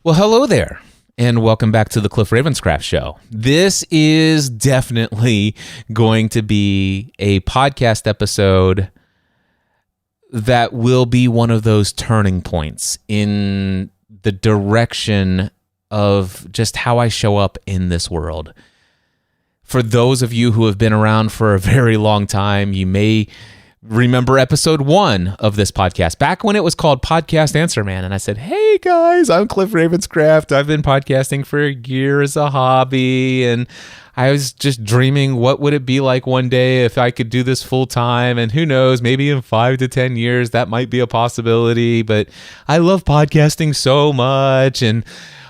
Well, hello there, and welcome back to the Cliff Ravenscraft Show. This is definitely going to be a podcast episode that will be one of those turning points in the direction of just how I show up in this world. For those of you who have been around for a very long time, you may remember episode 1 of this podcast, back when it was called Podcast Answer Man. And I said, hey guys, I'm Cliff Ravenscraft. I've been podcasting for a year as a hobby. And I was just dreaming, what would it be like one day if I could do this full time? And who knows, maybe in 5 to 10 years, that might be a possibility. But I love podcasting so much. And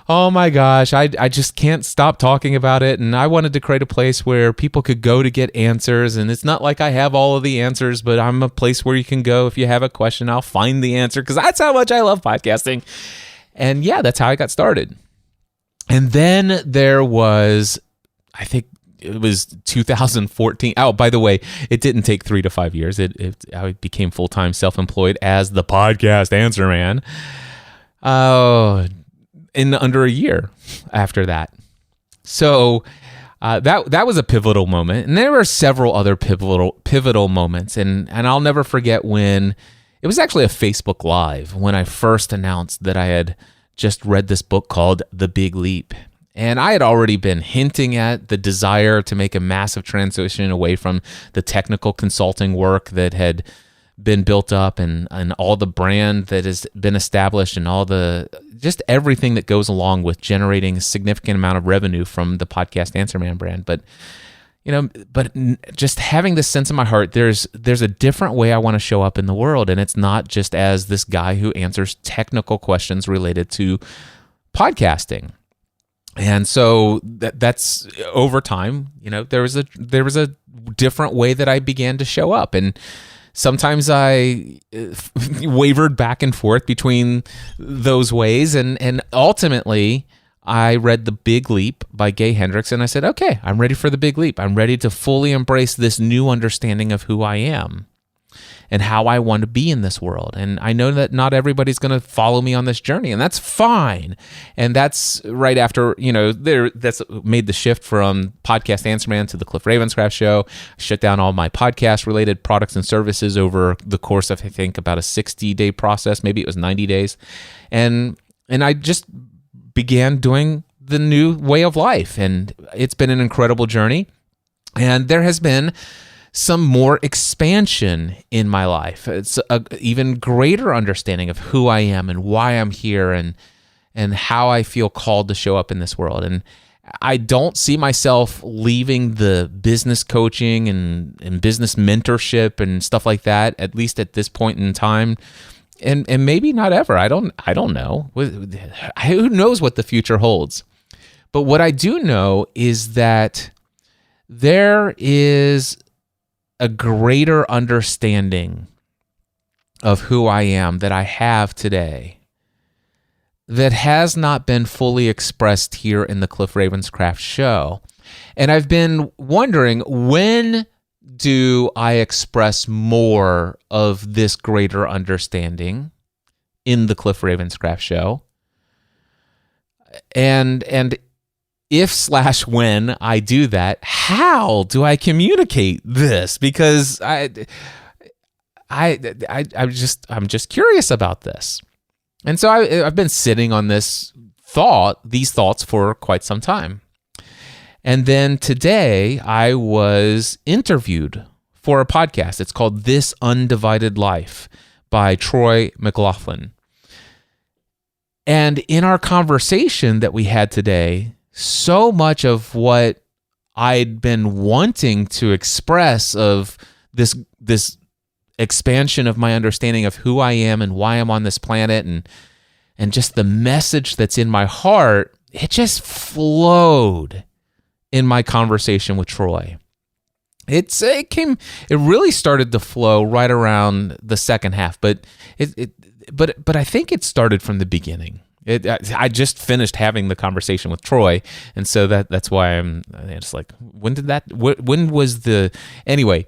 oh my gosh, I just can't stop talking about it. And I wanted to create a place where people could go to get answers. And it's not like I have all of the answers, but I'm a place where you can go. If you have a question, I'll find the answer, because that's how much I love podcasting. And yeah, that's how I got started. And then there was, I think it was 2014. Oh, by the way, it didn't take 3 to 5 years. I became full-time self-employed as the Podcast Answer Man. In under a year after that. So that was a pivotal moment. And there were several other pivotal moments. And I'll never forget when, it was actually a Facebook Live, when I first announced that I had just read this book called The Big Leap. And I had already been hinting at the desire to make a massive transition away from the technical consulting work that had been built up and all the brand that has been established and all the just everything that goes along with generating a significant amount of revenue from the Podcast Answer Man brand. But just having this sense in my heart, there's a different way I want to show up in the world, and it's not just as this guy who answers technical questions related to podcasting. And so that's over time, there was a different way that I began to show up. And sometimes I wavered back and forth between those ways, and ultimately I read The Big Leap by Gay Hendricks, and I said, okay, I'm ready for the big leap. I'm ready to fully embrace this new understanding of who I am and how I want to be in this world. And I know that not everybody's going to follow me on this journey, and that's fine. And that's right after, that's made the shift from Podcast Answer Man to the Cliff Ravenscraft Show. I shut down all my podcast-related products and services over the course of, I think, about a 60-day process. Maybe it was 90 days. And I just began doing the new way of life. And it's been an incredible journey. And there has been some more expansion in my life. It's an even greater understanding of who I am and why I'm here and how I feel called to show up in this world. And I don't see myself leaving the business coaching and business mentorship and stuff like that, at least at this point in time. And maybe not ever. I don't know. Who knows what the future holds? But what I do know is that there is a greater understanding of who I am that I have today that has not been fully expressed here in the Cliff Ravenscraft Show. And I've been wondering, when do I express more of this greater understanding in the Cliff Ravenscraft Show? And if/when I do that, how do I communicate this? Because I'm just curious about this. And so I've been sitting on these thoughts for quite some time. And then today I was interviewed for a podcast. It's called This Undivided Life by Troy McLaughlin. And in our conversation that we had today, so much of what I'd been wanting to express of this expansion of my understanding of who I am and why I'm on this planet and just the message that's in my heart, it just flowed in my conversation with Troy. It really started to flow right around the second half, but I think it started from the beginning. I just finished having the conversation with Troy, and so that's why I'm just like, when was the, anyway,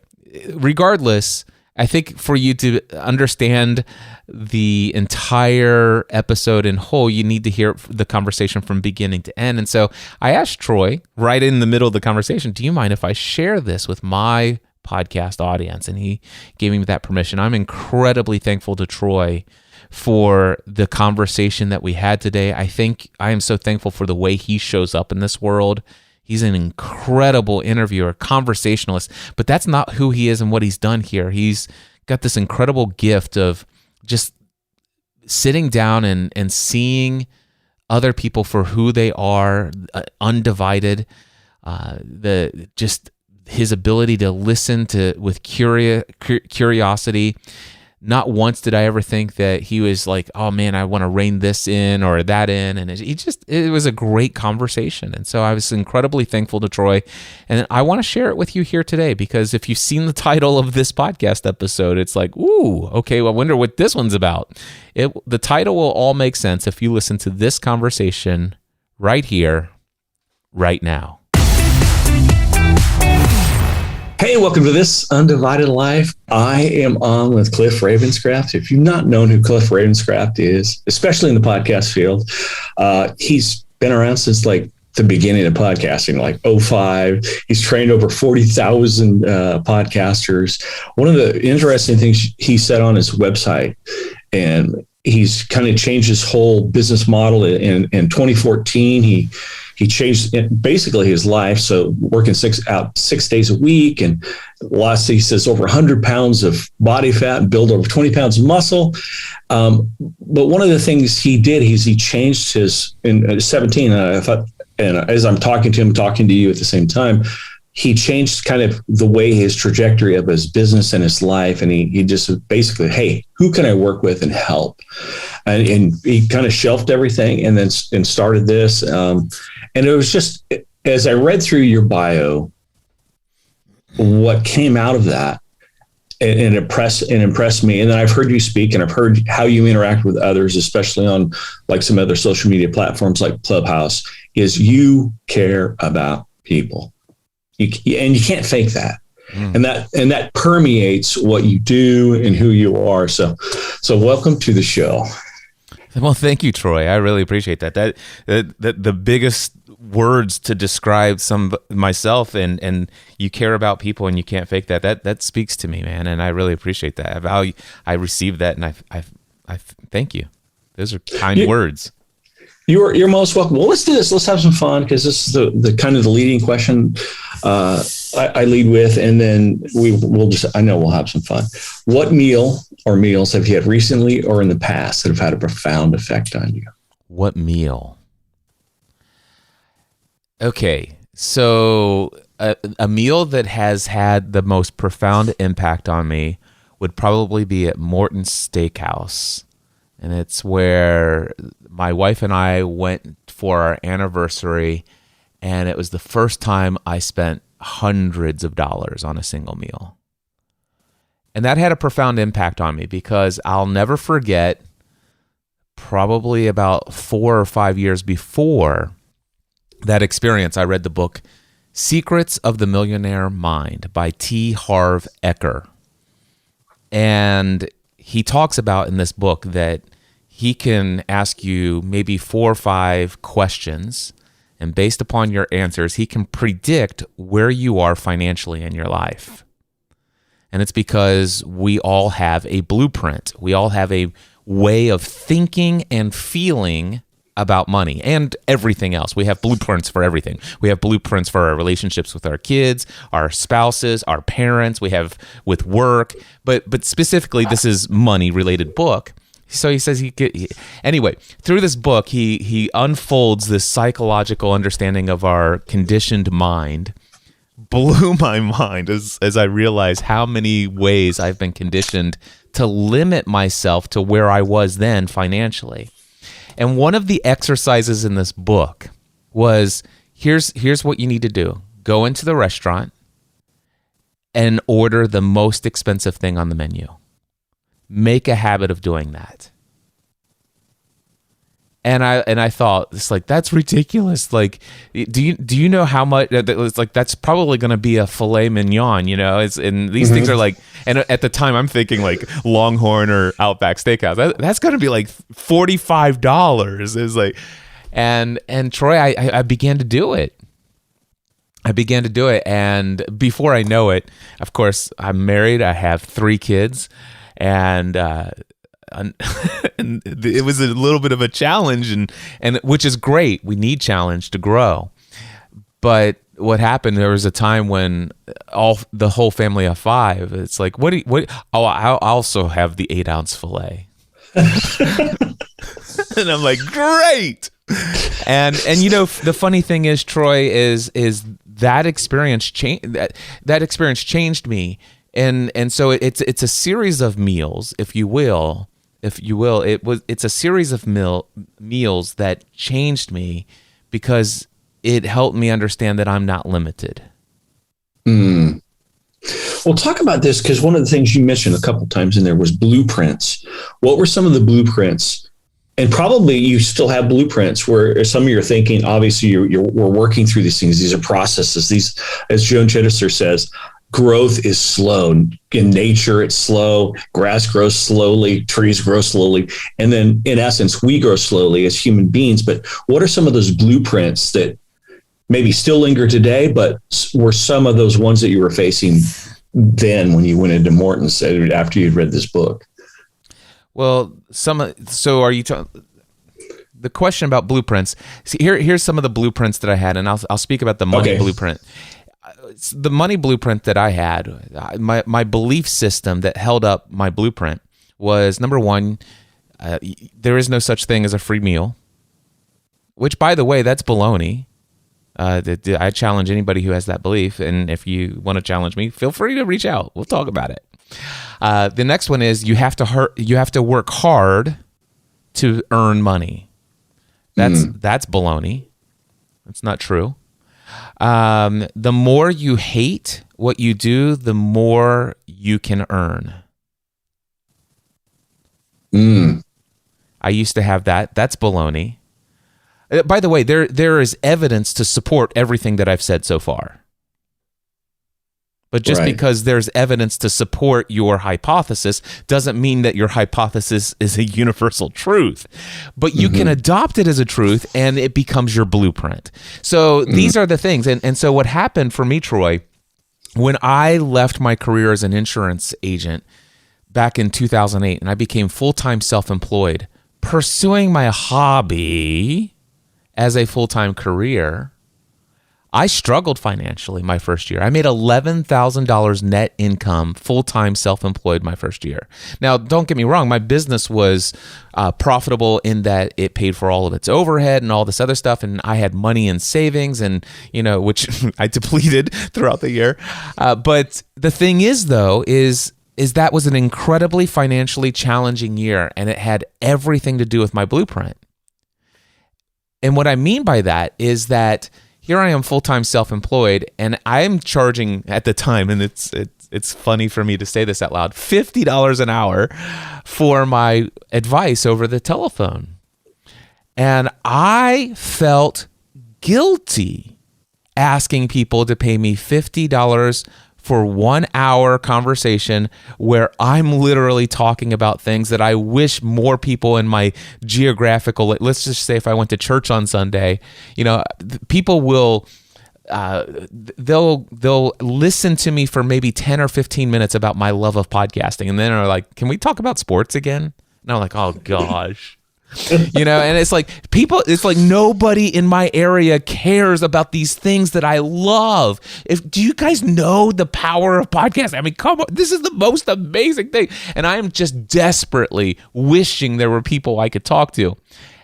regardless, I think for you to understand the entire episode in whole, you need to hear the conversation from beginning to end. And so I asked Troy right in the middle of the conversation, do you mind if I share this with my podcast audience? And he gave me that permission. I'm incredibly thankful to Troy for the conversation that we had today. I am so thankful for the way he shows up in this world. He's an incredible interviewer, conversationalist, but that's not who he is and what he's done here. He's got this incredible gift of just sitting down and seeing other people for who they are, undivided. Just his ability to listen with curiosity. Not once did I ever think that he was like, oh man, I want to rein this in or that in. And it was a great conversation. And so I was incredibly thankful to Troy. And I want to share it with you here today, because if you've seen the title of this podcast episode, it's like, ooh, okay, well, I wonder what this one's about. The title will all make sense if you listen to this conversation right here, right now. Hey, welcome to This Undivided Life. I am on with Cliff Ravenscraft. If you've not known who Cliff Ravenscraft is, especially in the podcast field, he's been around since like the beginning of podcasting, like 2005. He's trained over 40,000 podcasters. One of the interesting things he said on his website, and he's kind of changed his whole business model in 2014. He changed basically his life. So working 6 days a week, and lost, he says, over 100 pounds of body fat and built over 20 pounds of muscle. But one of the things he did is he changed in 17. I thought, and as I'm talking to him, talking to you at the same time, he changed kind of the way his trajectory of his business and his life. And he just basically, hey, who can I work with and help? And he kind of shelved everything and started this. And it was just, as I read through your bio, what came out of that and impressed me. And then I've heard you speak, and I've heard how you interact with others, especially on like some other social media platforms like Clubhouse, is you care about people. And you can't fake that. And that permeates what you do and who you are. So welcome to the show. Well, thank you, Troy. I really appreciate that. That the biggest words to describe myself, and you care about people and you can't fake that. That speaks to me, man, and I really appreciate that. I received that, and I thank you. Those are kind words. You're most welcome. Well, let's do this. Let's have some fun, because this is the kind of the leading question I lead with, and then I know we'll have some fun. What meal or meals have you had recently or in the past that have had a profound effect on you? What meal? Okay, so a meal that has had the most profound impact on me would probably be at Morton's Steakhouse. And it's where my wife and I went for our anniversary, and it was the first time I spent hundreds of dollars on a single meal. And that had a profound impact on me, because I'll never forget, probably about 4 or 5 years before that experience, I read the book Secrets of the Millionaire Mind by T. Harv Eker. And he talks about in this book that he can ask you maybe 4 or 5 questions, and based upon your answers, he can predict where you are financially in your life. And it's because we all have a blueprint. We all have a way of thinking and feeling about money and everything else. We have blueprints for everything. We have blueprints for our relationships with our kids, our spouses, our parents. We have with work, but specifically, this is money-related book. So he says anyway, through this book, he unfolds this psychological understanding of our conditioned mind. Blew my mind as I realized how many ways I've been conditioned to limit myself to where I was then financially. And one of the exercises in this book was, here's what you need to do. Go into the restaurant and order the most expensive thing on the menu. Make a habit of doing that. And I thought, it's like, that's ridiculous. Like, do you know how much? It's like, that's probably going to be a filet mignon, you know. And these things are like, and at the time I'm thinking like Longhorn or Outback Steakhouse. That's going to be like $45. Is like, and Troy, I began to do it. And before I know it, of course, I'm married. I have 3 kids, and it was a little bit of a challenge, and which is great. We need challenge to grow. But what happened? There was a time when the whole family of 5. It's like, what? Oh, I'll also have the 8-ounce fillet, and I'm like, great. And you know, the funny thing is, Troy, is that experience that experience changed me, and so it's a series of meals, if you will. It's a series of meals that changed me, because it helped me understand that I'm not limited. Well, talk about this, because one of the things you mentioned a couple times in there was blueprints. What were some of the blueprints? And probably you still have blueprints where some of your thinking, obviously we're working through these things. These are processes. These, as Joan Chittister says, growth is slow. In nature, it's slow. Grass grows slowly. Trees grow slowly. And then in essence, we grow slowly as human beings. But what are some of those blueprints that maybe still linger today, but were some of those ones that you were facing then when you went into Morton's after you'd read this book? Well, so are you the question about blueprints? See, here's some of the blueprints that I had, and I'll speak about the money blueprint. The money blueprint that I had, my belief system that held up my blueprint was, number one, there is no such thing as a free meal, which, by the way, that's baloney. I challenge anybody who has that belief, and if you want to challenge me, feel free to reach out. We'll talk about it. The next one is you have to work hard to earn money. That's baloney. That's not true. The more you hate what you do, the more you can earn. I used to have that. That's baloney. By the way, there is evidence to support everything that I've said so far. But just because there's evidence to support your hypothesis doesn't mean that your hypothesis is a universal truth. But you can adopt it as a truth, and it becomes your blueprint. So these are the things. And so what happened for me, Troy, when I left my career as an insurance agent back in 2008, and I became full-time self-employed, pursuing my hobby as a full-time career, I struggled financially my first year. I made $11,000 net income, full-time self-employed my first year. Now, don't get me wrong. My business was profitable in that it paid for all of its overhead and all this other stuff. And I had money in savings, and, you know, which I depleted throughout the year. But the thing is, though, is that was an incredibly financially challenging year, and it had everything to do with my blueprint. And what I mean by that is that here I am, full-time self-employed, and I'm charging at the time, and it's funny for me to say this out loud, $50 an hour for my advice over the telephone. And I felt guilty asking people to pay me $50 for 1 hour conversation where I'm literally talking about things that I wish more people in my geographical, let's just say if I went to church on Sunday, you know, people will, they'll listen to me for maybe 10 or 15 minutes about my love of podcasting. And then are like, can we talk about sports again? And I'm like, oh gosh. You know, and it's like nobody in my area cares about these things that I love. Do you guys know the power of podcasting? I mean, come on, this is the most amazing thing. And I am just desperately wishing there were people I could talk to.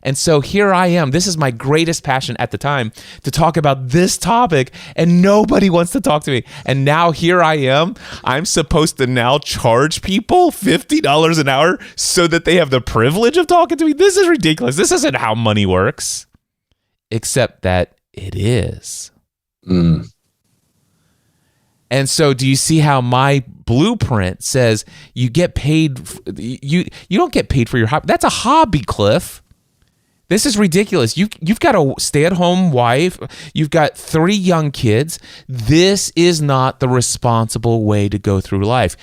And so here I am. This is my greatest passion at the time, to talk about this topic, and nobody wants to talk to me. And now here I am. I'm supposed to now charge people $50 an hour so that they have the privilege of talking to me. This is ridiculous. This isn't how money works. Except that it is. And so do you see how my blueprint says you get paid? You don't get paid for your hobby. That's a hobby, Cliff. This is ridiculous. You've got a stay-at-home wife. You've got 3 young kids. This is not the responsible way to go through life.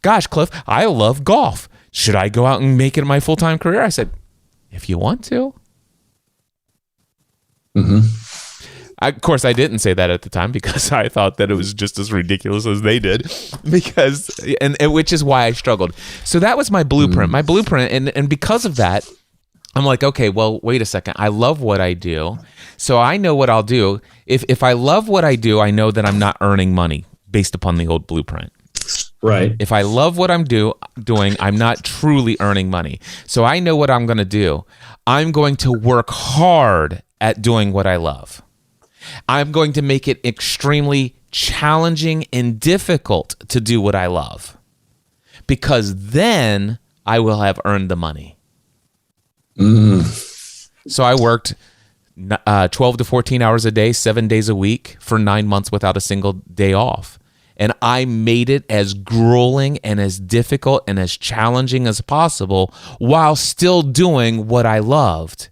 Gosh, Cliff, I love golf. Should I go out and make it my full-time career? I said, if you want to. Mm-hmm. Of course, I didn't say that at the time because I thought that it was just as ridiculous as they did, which is why I struggled. So that was my blueprint. My blueprint, and because of that, I'm like, okay, well, wait a second. I love what I do, so I know what I'll do. If I love what I do, I know that I'm not earning money based upon the old blueprint. Right. If I love what I'm doing, I'm not truly earning money. So I know what I'm going to do. I'm going to work hard at doing what I love. I'm going to make it extremely challenging and difficult to do what I love, because then I will have earned the money. So I worked 12 to 14 hours a day, 7 days a week for 9 months without a single day off. And I made it as grueling and as difficult and as challenging as possible while still doing what I loved.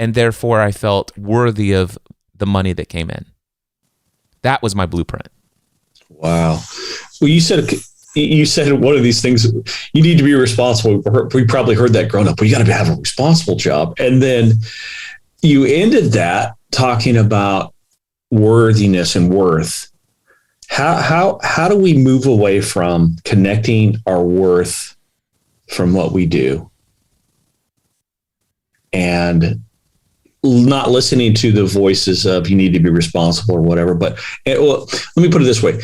And therefore, I felt worthy of the money that came in. That was my blueprint. Wow. Well, you said one of these things, you need to be responsible. We probably heard that growing up, but you got to have a responsible job. And then you ended that talking about worthiness and worth. How do we move away from connecting our worth from what we do and not listening to the voices of you need to be responsible or whatever? But let me put it this way.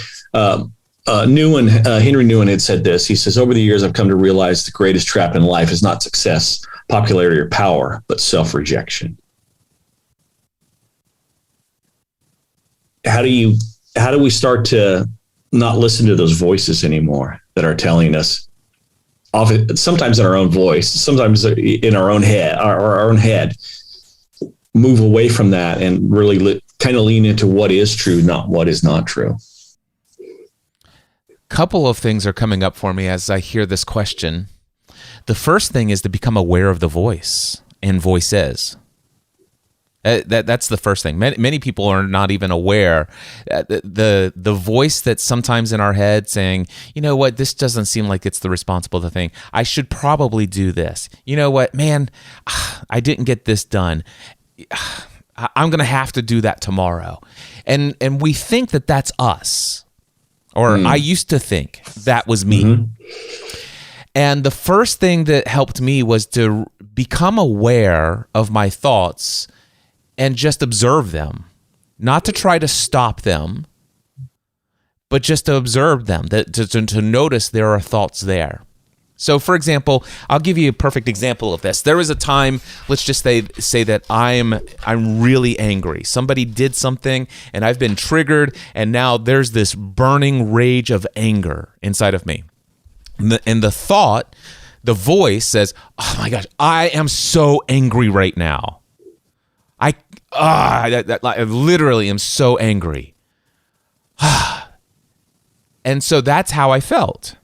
Henry Nouwen had said this. He says, over the years, I've come to realize the greatest trap in life is not success, popularity, or power, but self-rejection. How do we start to not listen to those voices anymore that are telling us, often, sometimes in our own voice, sometimes in our own head, our own head, move away from that and really kind of lean into what is true, not what is not true? Couple of things are coming up for me as I hear this question. The first thing is to become aware of the voice and voices. That's the first thing. Many people are not even aware. The voice that's sometimes in our head saying, you know what, this doesn't seem like it's the responsible thing. I should probably do this. You know what, man, I didn't get this done. I'm going to have to do that tomorrow. And we think that that's us. Or I used to think that was me. Mm-hmm. And the first thing that helped me was to become aware of my thoughts and just observe them. Not to try to stop them, but just to observe them, to notice there are thoughts there. So, for example, I'll give you a perfect example of this. There was a time, let's just say that I'm really angry. Somebody did something, and I've been triggered, and now there's this burning rage of anger inside of me. And the thought, the voice says, "Oh my gosh, I am so angry right now. I literally am so angry." And so that's how I felt.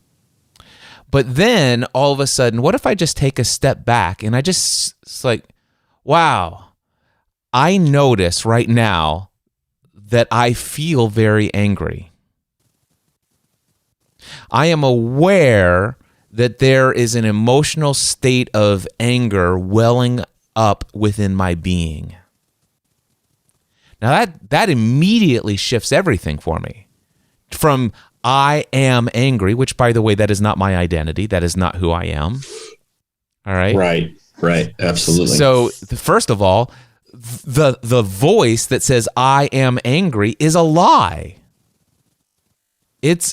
But then all of a sudden, what if I just take a step back and it's like, wow, I notice right now that I feel very angry. I am aware that there is an emotional state of anger welling up within my being. Now that immediately shifts everything for me. From I am angry, which, by the way, that is not my identity. That is not who I am. All right? Right. Absolutely. So, first of all, the voice that says I am angry is a lie. It's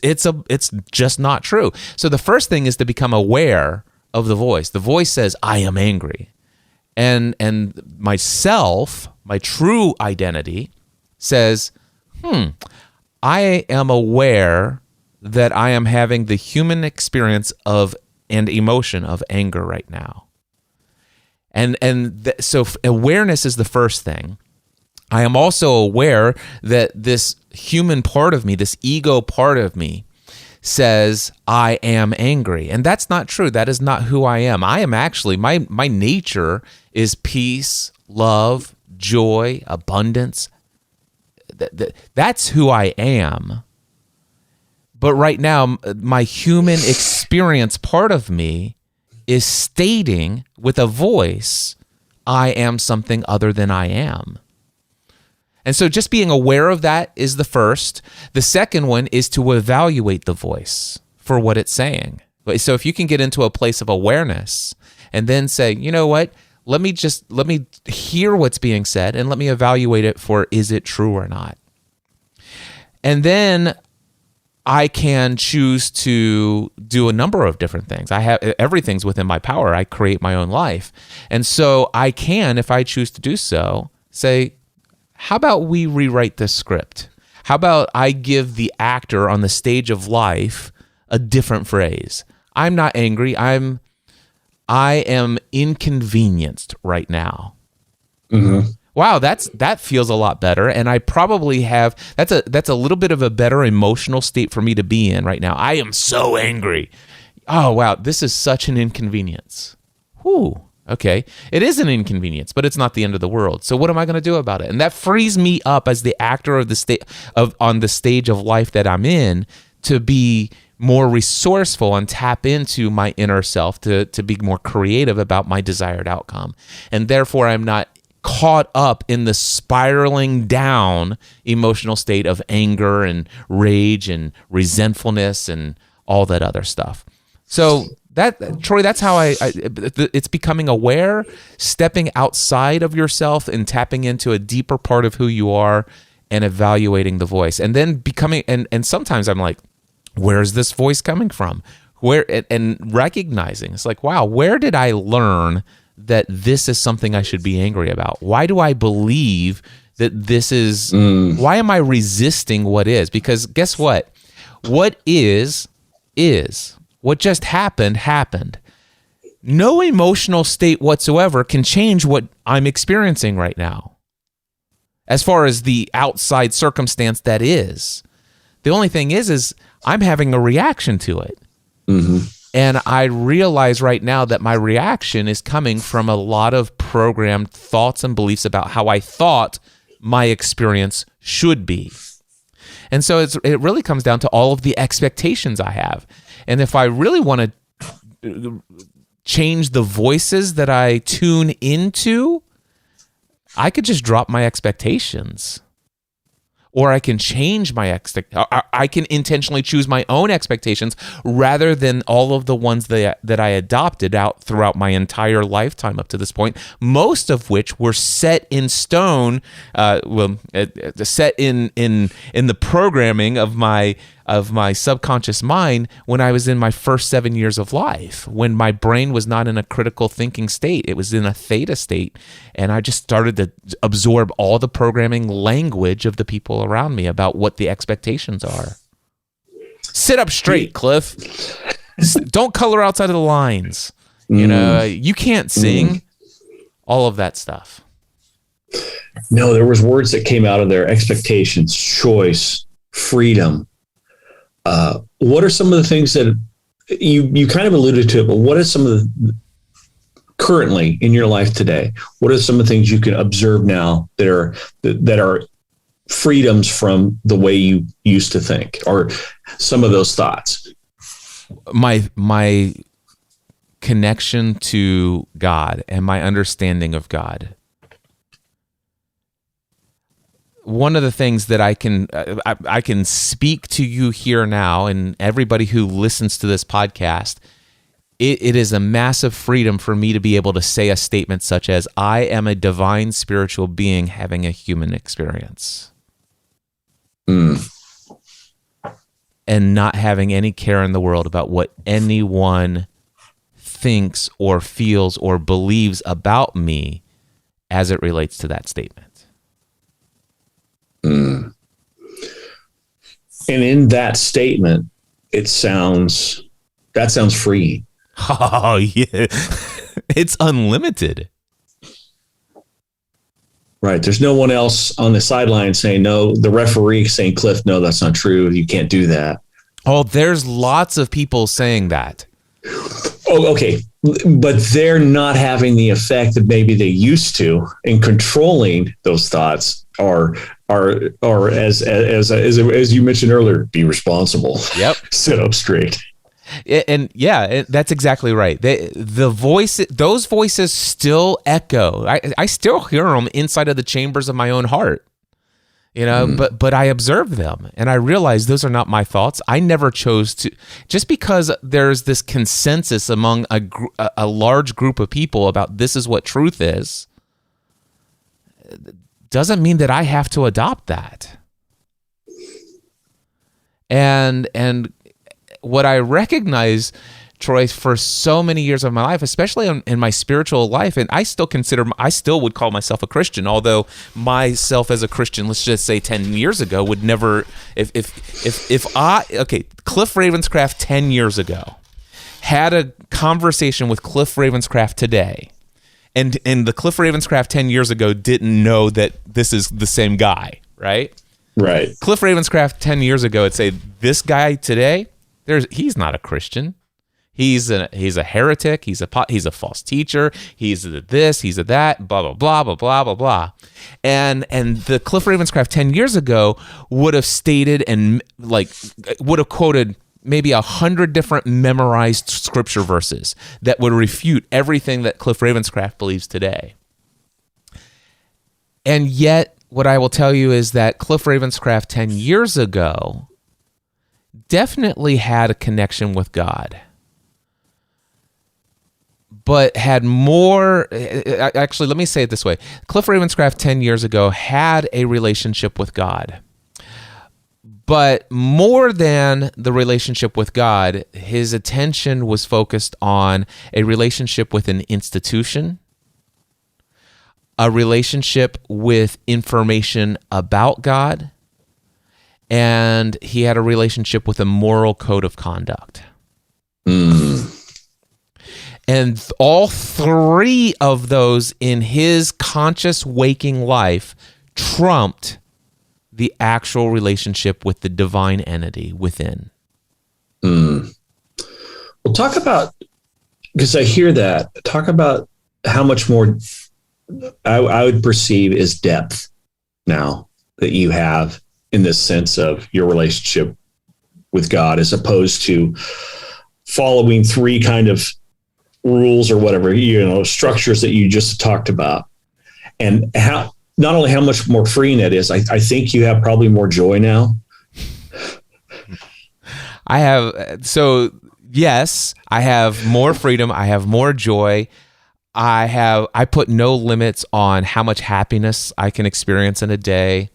just not true. So the first thing is to become aware of the voice. The voice says I am angry. And myself, my true identity, says, I am aware that I am having the human experience of and emotion of anger right now. So awareness is the first thing. I am also aware that this human part of me, this ego part of me, says, I am angry. And that's not true. That is not who I am. I am actually, my nature is peace, love, joy, abundance. That's who I am. But right now, my human experience part of me is stating with a voice, I am something other than I am. And so just being aware of that is the first. The second one is to evaluate the voice for what it's saying. So if you can get into a place of awareness and then say, you know what, let me hear what's being said and let me evaluate it for, is it true or not? And then I can choose to do a number of different things. Everything's within my power. I create my own life. And so I can, if I choose to do so, say, how about we rewrite this script? How about I give the actor on the stage of life a different phrase? I'm not angry. I am inconvenienced right now. Mm-hmm. Wow, that feels a lot better, and I probably have that's a little bit of a better emotional state for me to be in right now. I am so angry. Oh wow, this is such an inconvenience. Whew. Okay, it is an inconvenience, but it's not the end of the world. So what am I going to do about it? And that frees me up as the actor of on the stage of life that I'm in to be more resourceful and tap into my inner self to be more creative about my desired outcome. And therefore, I'm not caught up in the spiraling down emotional state of anger and rage and resentfulness and all that other stuff. So Troy, that's how it's becoming aware, stepping outside of yourself and tapping into a deeper part of who you are and evaluating the voice. And then becoming, and sometimes I'm like, where's this voice coming from? And recognizing, it's like, wow, where did I learn that this is something I should be angry about? Why do I believe that this is, why am I resisting what is? Because guess what? What is. What just happened. No emotional state whatsoever can change what I'm experiencing right now. As far as the outside circumstance that is. The only thing is I'm having a reaction to it. Mm-hmm. And I realize right now that my reaction is coming from a lot of programmed thoughts and beliefs about how I thought my experience should be. And so it really comes down to all of the expectations I have. And if I really want to change the voices that I tune into, I could just drop my expectations. Or I can change I can intentionally choose my own expectations rather than all of the ones that I adopted out throughout my entire lifetime up to this point, most of which were set in stone, set in the programming of my subconscious mind when I was in my first 7 years of life, when my brain was not in a critical thinking state. It was in a theta state, and I just started to absorb all the programming language of the people around me about what the expectations are. Sit up straight, Cliff. Don't color outside of the lines. You know, you can't sing. All of that stuff. No, there was words that came out of there: expectations, choice, freedom. What are some of the things that you kind of alluded to it, but what are some of the currently in your life today? What are some of the things you can observe now that are freedoms from the way you used to think, or some of those thoughts? My connection to God and my understanding of God. One of the things that I can speak to you here now, and everybody who listens to this podcast, it is a massive freedom for me to be able to say a statement such as, I am a divine spiritual being having a human experience. And not having any care in the world about what anyone thinks or feels or believes about me as it relates to that statement. And in that statement, that sounds freeing. Oh yeah, it's unlimited. Right. There's no one else on the sideline saying no. The referee saying, Cliff, no, that's not true. You can't do that. Oh, there's lots of people saying that. Oh, okay. But they're not having the effect that maybe they used to in controlling those thoughts, or as you mentioned earlier, be responsible. Yep. Sit up straight. And yeah, that's exactly right. Those voices still echo. I still hear them inside of the chambers of my own heart. But I observe them and I realize those are not my thoughts. I never chose to. Just because there's this consensus among a large group of people about this is what truth is, doesn't mean that I have to adopt that. And what I recognize, Troy, for so many years of my life, especially in my spiritual life, and I still would call myself a Christian, although myself as a Christian, let's just say 10 years ago, would never, Cliff Ravenscraft 10 years ago had a conversation with Cliff Ravenscraft today, and the Cliff Ravenscraft 10 years ago didn't know that this is the same guy, right? Right. Cliff Ravenscraft 10 years ago would say, this guy today, he's not a Christian. He's a heretic. He's a false teacher. He's a this. He's a that. Blah blah blah blah blah blah blah. And the Cliff Ravenscraft 10 years ago would have stated and would have quoted maybe 100 different memorized scripture verses that would refute everything that Cliff Ravenscraft believes today. And yet, what I will tell you is that Cliff Ravenscraft 10 years ago definitely had a connection with God, but had more. Actually, let me say it this way. Cliff Ravenscraft 10 years ago had a relationship with God, but more than the relationship with God, his attention was focused on a relationship with an institution, a relationship with information about God, and he had a relationship with a moral code of conduct. And all three of those in his conscious waking life trumped the actual relationship with the divine entity within. Well, talk about, because I hear that, talk about how much more I would perceive is depth now that you have in this sense of your relationship with God, as opposed to following three kind of rules or whatever, structures that you just talked about. And not only how much more freeing that is, I think you have probably more joy now. Yes, I have more freedom. I have more joy. I put no limits on how much happiness I can experience in a day.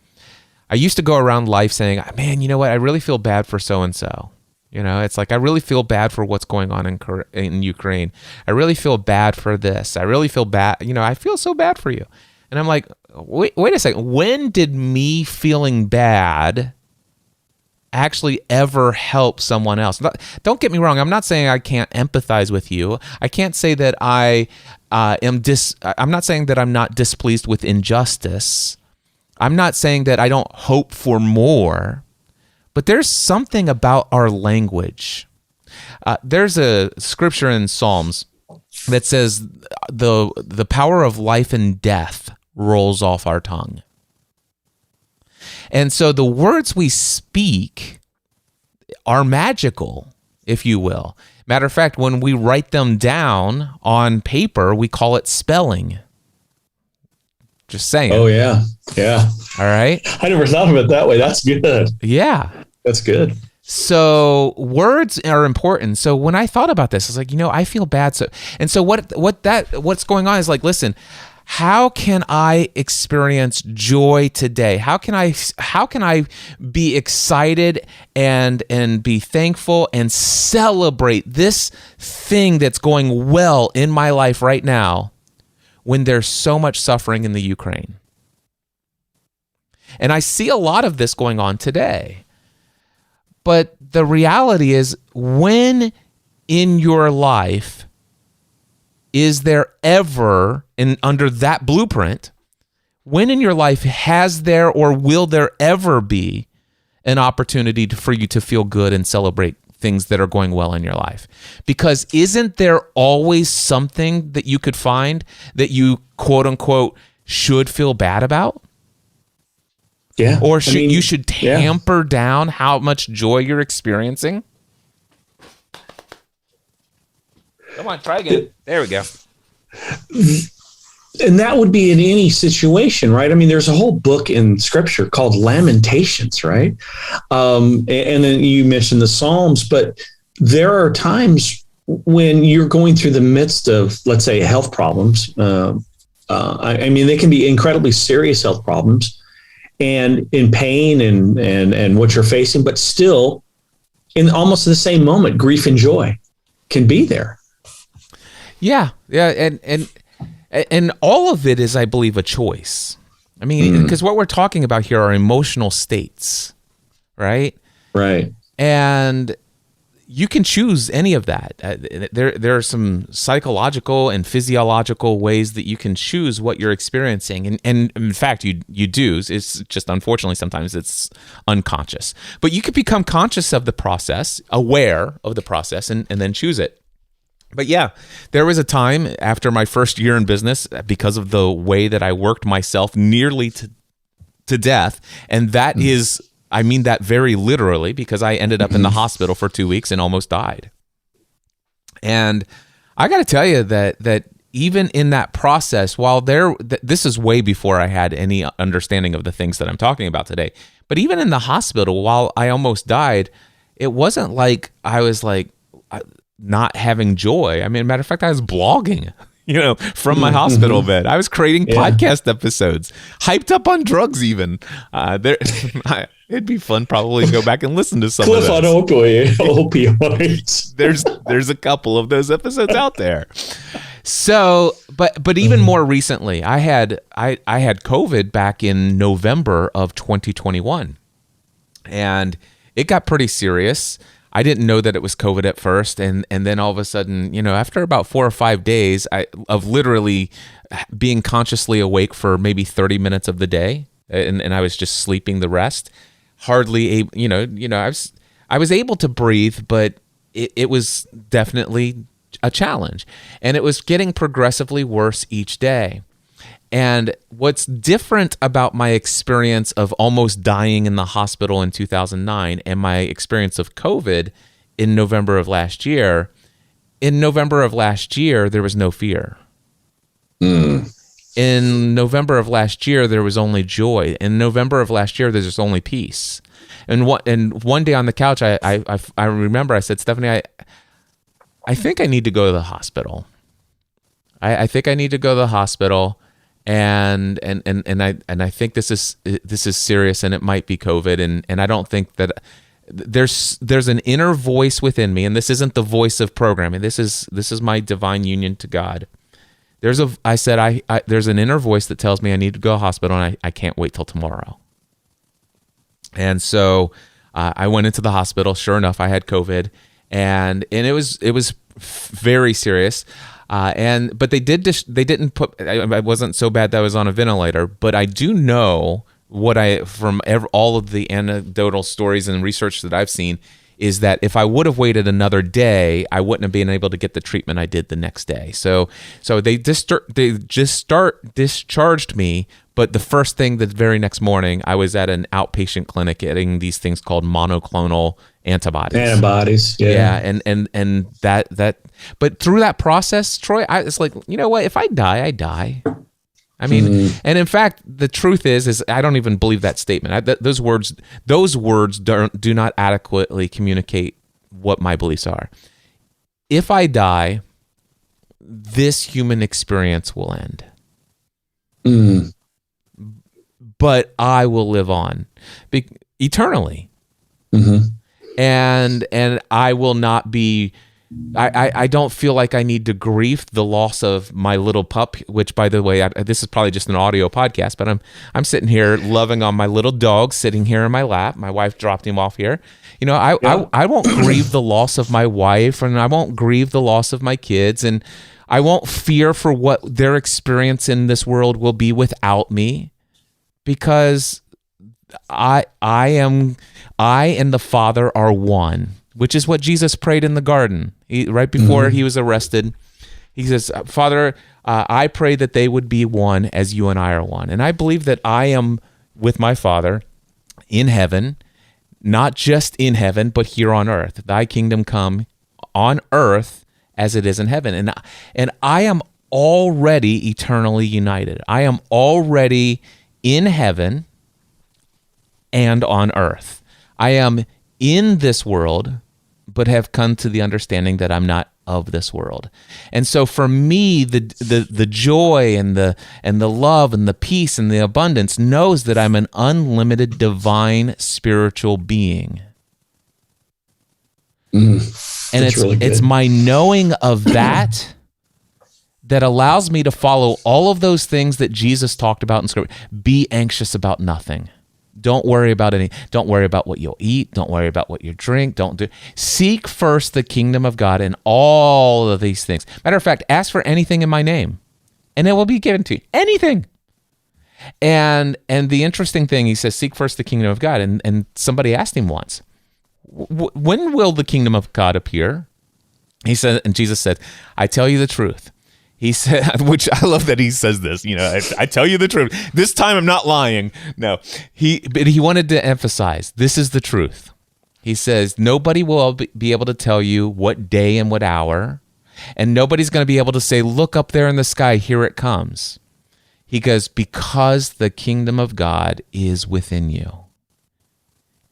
I used to go around life saying, man, you know what? I really feel bad for so-and-so. It's like, I really feel bad for what's going on in Ukraine. I really feel bad for this. I really feel bad. I feel so bad for you. And I'm like, wait a second. When did me feeling bad actually ever help someone else? Don't get me wrong. I'm not saying I can't empathize with you. I can't say that I'm not saying that I'm not displeased with injustice. I'm not saying that I don't hope for more. But there's something about our language. There's a scripture in Psalms that says the power of life and death rolls off our tongue. And so the words we speak are magical, if you will. Matter of fact, when we write them down on paper, we call it spelling. Just saying. Oh, yeah. Yeah. All right. I never thought of it that way. That's good. Yeah. That's good. So words are important. So when I thought about this, I was like, I feel bad. So what's going on is like, listen, how can I experience joy today? How can I be excited and be thankful and celebrate this thing that's going well in my life right now when there's so much suffering in the Ukraine? And I see a lot of this going on today. But the reality is, when in your life is there ever, under that blueprint, when in your life has there or will there ever be an opportunity for you to feel good and celebrate things that are going well in your life. Because isn't there always something that you could find that you, quote unquote, should feel bad about? Yeah. Or you should tamper down how much joy you're experiencing? Come on, try again. There we go. And that would be in any situation, right? I mean, there's a whole book in scripture called Lamentations, right? And then you mentioned the Psalms, but there are times when you're going through the midst of, let's say, health problems. I mean, they can be incredibly serious health problems and in pain and what you're facing, but still in almost the same moment, grief and joy can be there. Yeah. And all of it is, I believe, a choice. I mean, because what we're talking about here are emotional states, right? Right. And you can choose any of that. There are some psychological and physiological ways that you can choose what you're experiencing. And in fact, you do. It's just, unfortunately, sometimes it's unconscious. But you could become conscious of the process, aware of the process, and then choose it. But yeah, there was a time after my first year in business, because of the way that I worked myself nearly to death. And that is, I mean that very literally, because I ended up in the hospital for 2 weeks and almost died. And I got to tell you that even in that process, while this is way before I had any understanding of the things that I'm talking about today, but even in the hospital, while I almost died, it wasn't like I was like not having joy. I mean, matter of fact, I was blogging, from my hospital bed. I was creating podcast episodes, hyped up on drugs even. It'd be fun probably to go back and listen to some Cliff of those. on opioids. There's a couple of those episodes out there. So, but even more recently, I had COVID back in November of 2021, and it got pretty serious. I didn't know that it was COVID at first, and then all of a sudden, after about 4 or 5 days of literally being consciously awake for maybe 30 minutes of the day, and I was just sleeping the rest, hardly able, I was able to breathe, but it was definitely a challenge, and it was getting progressively worse each day. And what's different about my experience of almost dying in the hospital in 2009 and my experience of COVID in November of last year, there was no fear. In November of last year, there was only joy. In November of last year, there's just only peace. And one day on the couch, I remember I said, Stephanie, I think I need to go to the hospital. I think I need to go to the hospital. And I think this is serious, and it might be COVID, and I don't think that there's an inner voice within me, and this isn't the voice of programming. This is my divine union to God. There's an inner voice that tells me I need to go to the hospital, and I can't wait till tomorrow. And so I went into the hospital. Sure enough, I had COVID, and it was very serious. But they didn't put. I wasn't so bad that I was on a ventilator, but I do know from all of the anecdotal stories and research that I've seen is that if I would have waited another day, I wouldn't have been able to get the treatment I did the next day. So they discharged me. But the first thing, the very next morning, I was at an outpatient clinic getting these things called monoclonal antibodies. Yeah. And that. But through that process, Troy, it's like, you know what? If I die, I die. I mean, and in fact, the truth is I don't even believe that statement. Those words do not adequately communicate what my beliefs are. If I die, this human experience will end. But I will live on eternally. And I will not be. I don't feel like I need to grieve the loss of my little pup, which, by the way, this is probably just an audio podcast, but I'm sitting here loving on my little dog sitting here in my lap. My wife dropped him off here. I won't grieve the loss of my wife, and I won't grieve the loss of my kids, and I won't fear for what their experience in this world will be without me, because I and the Father are one, which is what Jesus prayed in the garden right before he was arrested. He says, Father, I pray that they would be one as you and I are one. And I believe that I am with my Father in heaven, not just in heaven, but here on earth. Thy kingdom come on earth as it is in heaven. And I am already eternally united. I am already in heaven and on earth. I am in this world, but have come to the understanding that I'm not of this world. And so for me, the joy and the love and the peace and the abundance knows that I'm an unlimited divine spiritual being. And it's my knowing of that allows me to follow all of those things that Jesus talked about in Scripture. Be anxious about nothing. Don't worry about any. Don't worry about what you'll eat. Don't worry about what you drink. Seek first the kingdom of God and all of these things. Matter of fact, ask for anything in my name, and it will be given to you. Anything. And the interesting thing, he says, seek first the kingdom of God. And somebody asked him once, when will the kingdom of God appear? He said, and Jesus said, I tell you the truth. He said, which I love that he says this, I tell you the truth. This time I'm not lying. No, but he wanted to emphasize, this is the truth. He says, nobody will be able to tell you what day and what hour, and nobody's going to be able to say, look up there in the sky, here it comes. He goes, because the kingdom of God is within you.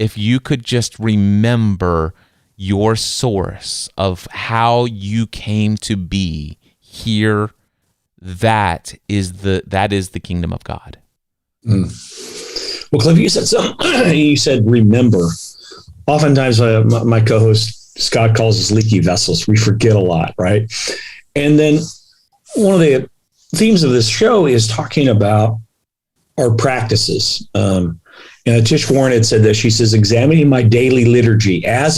If you could just remember your source of how you came to be here, that is the kingdom of God. Well, Cliff, you said remember. Oftentimes, my co-host Scott calls us leaky vessels. We forget a lot, right? And then one of the themes of this show is talking about our practices. And Tish Warren had said this. She says, examining my daily liturgy as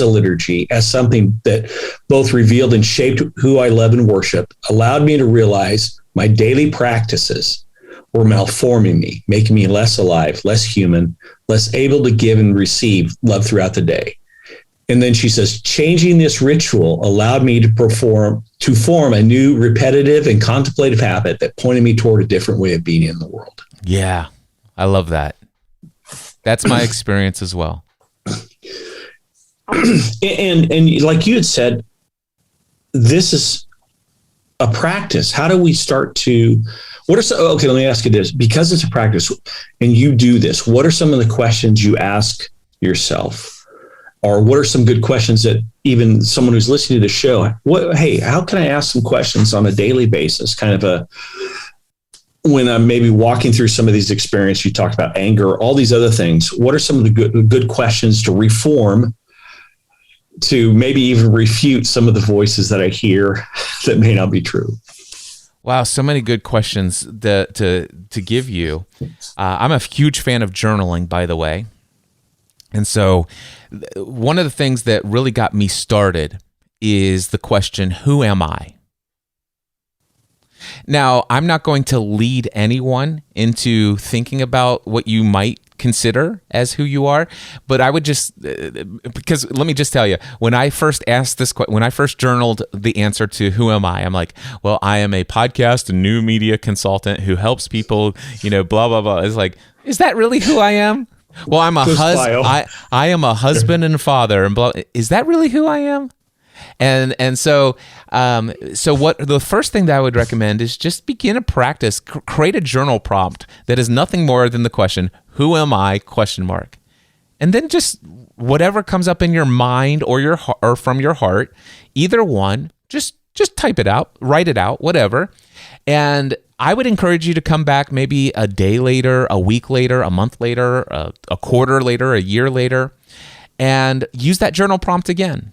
something that both revealed and shaped who I love and worship, allowed me to realize my daily practices were malforming me, making me less alive, less human, less able to give and receive love throughout the day. And then she says, changing this ritual allowed me to form a new repetitive and contemplative habit that pointed me toward a different way of being in the world. Yeah, I love that. That's my experience as well. And like you had said, this is a practice. How do we start to, let me ask you this, because it's a practice and you do this, what are some of the questions you ask yourself? Or what are some good questions that even someone who's listening to the show, how can I ask some questions on a daily basis? When I'm maybe walking through some of these experiences, you talked about anger, all these other things. What are some of the good questions to reform, to maybe even refute some of the voices that I hear that may not be true? Wow, so many good questions to give you. I'm a huge fan of journaling, by the way. And so one of the things that really got me started is the question, who am I? Now, I'm not going to lead anyone into thinking about what you might consider as who you are, but I would because let me just tell you, when I first asked this question, when I first journaled the answer to who am I, I'm like, well, I am a podcast and new media consultant who helps people, blah, blah, blah. It's like, is that really who I am? Well, I'm a husband. I am a husband and father, and blah. Is that really who I am? And so what the first thing that I would recommend is just begin a practice, create a journal prompt that is nothing more than the question, who am I? ? And then just whatever comes up in your mind or from your heart, either one, just type it out, write it out, whatever. And I would encourage you to come back maybe a day later, a week later, a month later, a quarter later, a year later, and use that journal prompt again.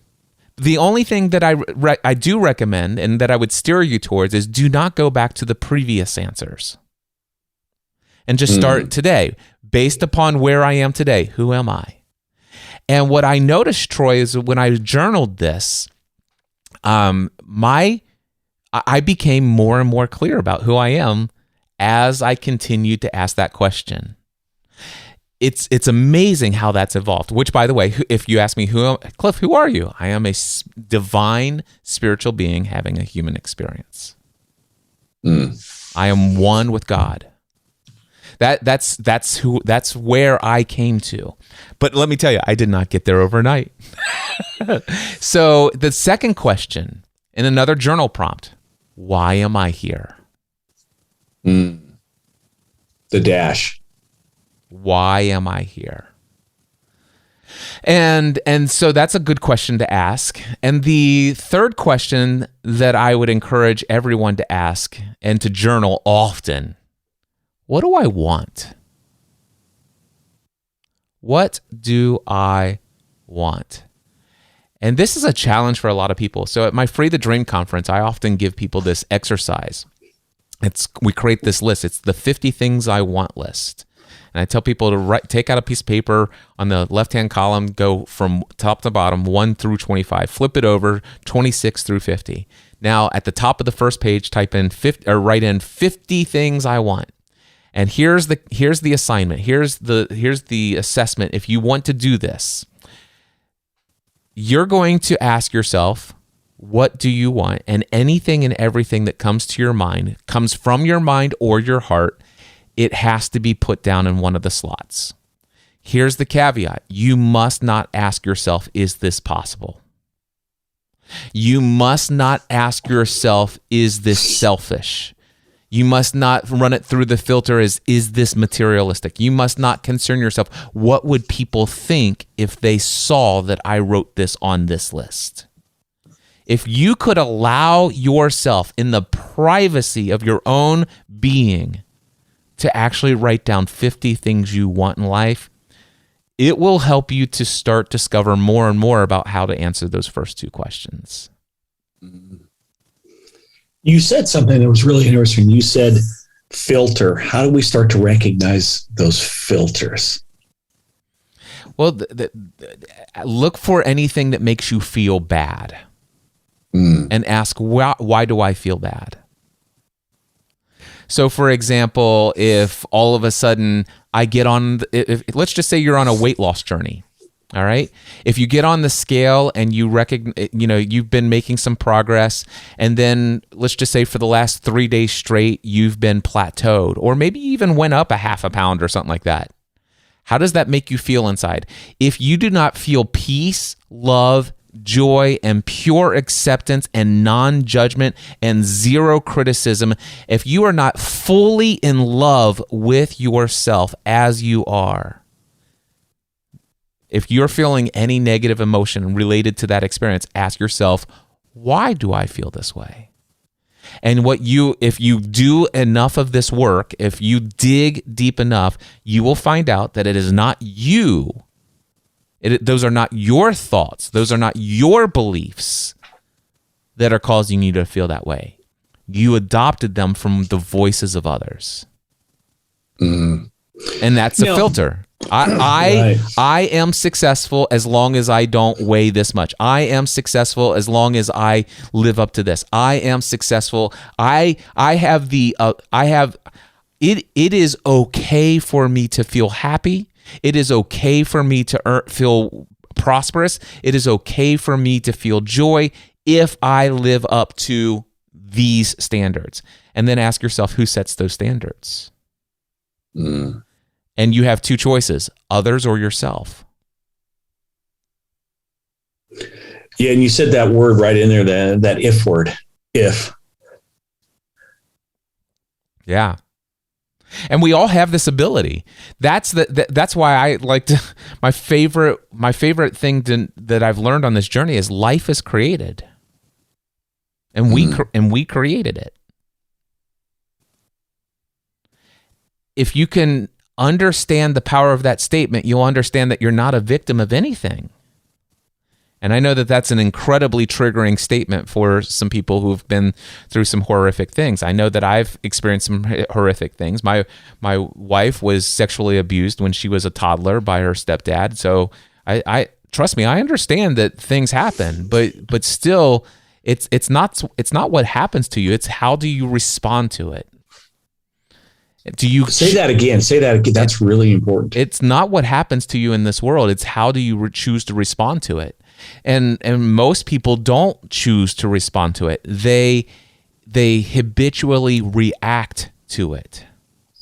The only thing that I do recommend and that I would steer you towards is do not go back to the previous answers. And just start today. Based upon where I am today, who am I? And what I noticed, Troy, is when I journaled this, I became more and more clear about who I am as I continued to ask that question. it's amazing how that's evolved. Which, by the way, if you ask me, Cliff, who are you? I am a divine spiritual being having a human experience. I am one with God. That's where I came to. But let me tell you, I did not get there overnight. So the second question in another journal prompt: why am I here? The dash. Why am I here? And so that's a good question to ask. And the third question that I would encourage everyone to ask and to journal often: what do I want? What do I want? And this is a challenge for a lot of people. So at my Free the Dream conference, I often give people this exercise. We create this list. It's the 50 things I want list. And I tell people to take out a piece of paper on the left-hand column, go from top to bottom, 1 through 25, flip it over, 26 through 50. Now, at the top of the first page, type in 50, or write in 50 things I want. And here's the assignment. Here's the assessment. If you want to do this, you're going to ask yourself, what do you want? And anything and everything that comes to your mind, comes from your mind or your heart, it has to be put down in one of the slots. Here's the caveat. You must not ask yourself, is this possible? You must not ask yourself, is this selfish? You must not run it through the filter as, is this materialistic? You must not concern yourself, what would people think if they saw that I wrote this on this list? If you could allow yourself in the privacy of your own being to actually write down 50 things you want in life, it will help you to start discover more and more about how to answer those first two questions. You said something that was really interesting. You said filter. How do we start to recognize those filters? Well, look for anything that makes you feel bad and ask, why do I feel bad? So, for example, if all of a sudden I get on, let's just say you're on a weight loss journey, all right? If you get on the scale and you recognize, you've been making some progress, and then let's just say for the last 3 days straight, you've been plateaued, or maybe even went up a half a pound or something like that. How does that make you feel inside? If you do not feel peace, love, joy, and pure acceptance and non-judgment and zero criticism, if you are not fully in love with yourself as you are, if you're feeling any negative emotion related to that experience, ask yourself, why do I feel this way? And if you do enough of this work, if you dig deep enough, you will find out that it is not you. Those are not your thoughts. Those are not your beliefs that are causing you to feel that way. You adopted them from the voices of others. And that's a filter. I am successful as long as I don't weigh this much. I am successful as long as I live up to this. I am successful. It is okay for me to feel happy. It is okay for me to feel prosperous. It is okay for me to feel joy if I live up to these standards. And then ask yourself, who sets those standards? And you have two choices, others or yourself. Yeah, and you said that word right in there, that if word, if. Yeah. And we all have this ability. That's why I like to, my favorite thing that I've learned on this journey is life is created, and we created it. If you can understand the power of that statement, you'll understand that you're not a victim of anything. And I know that that's an incredibly triggering statement for some people who've been through some horrific things. I know that I've experienced some horrific things. My wife was sexually abused when she was a toddler by her stepdad. So I trust me, I understand that things happen, but still, it's not what happens to you. It's how do you respond to it? Do you say that again? Say that again. That's really important. It's not what happens to you in this world. It's how do you choose to respond to it. And most people don't choose to respond to it. They habitually react to it.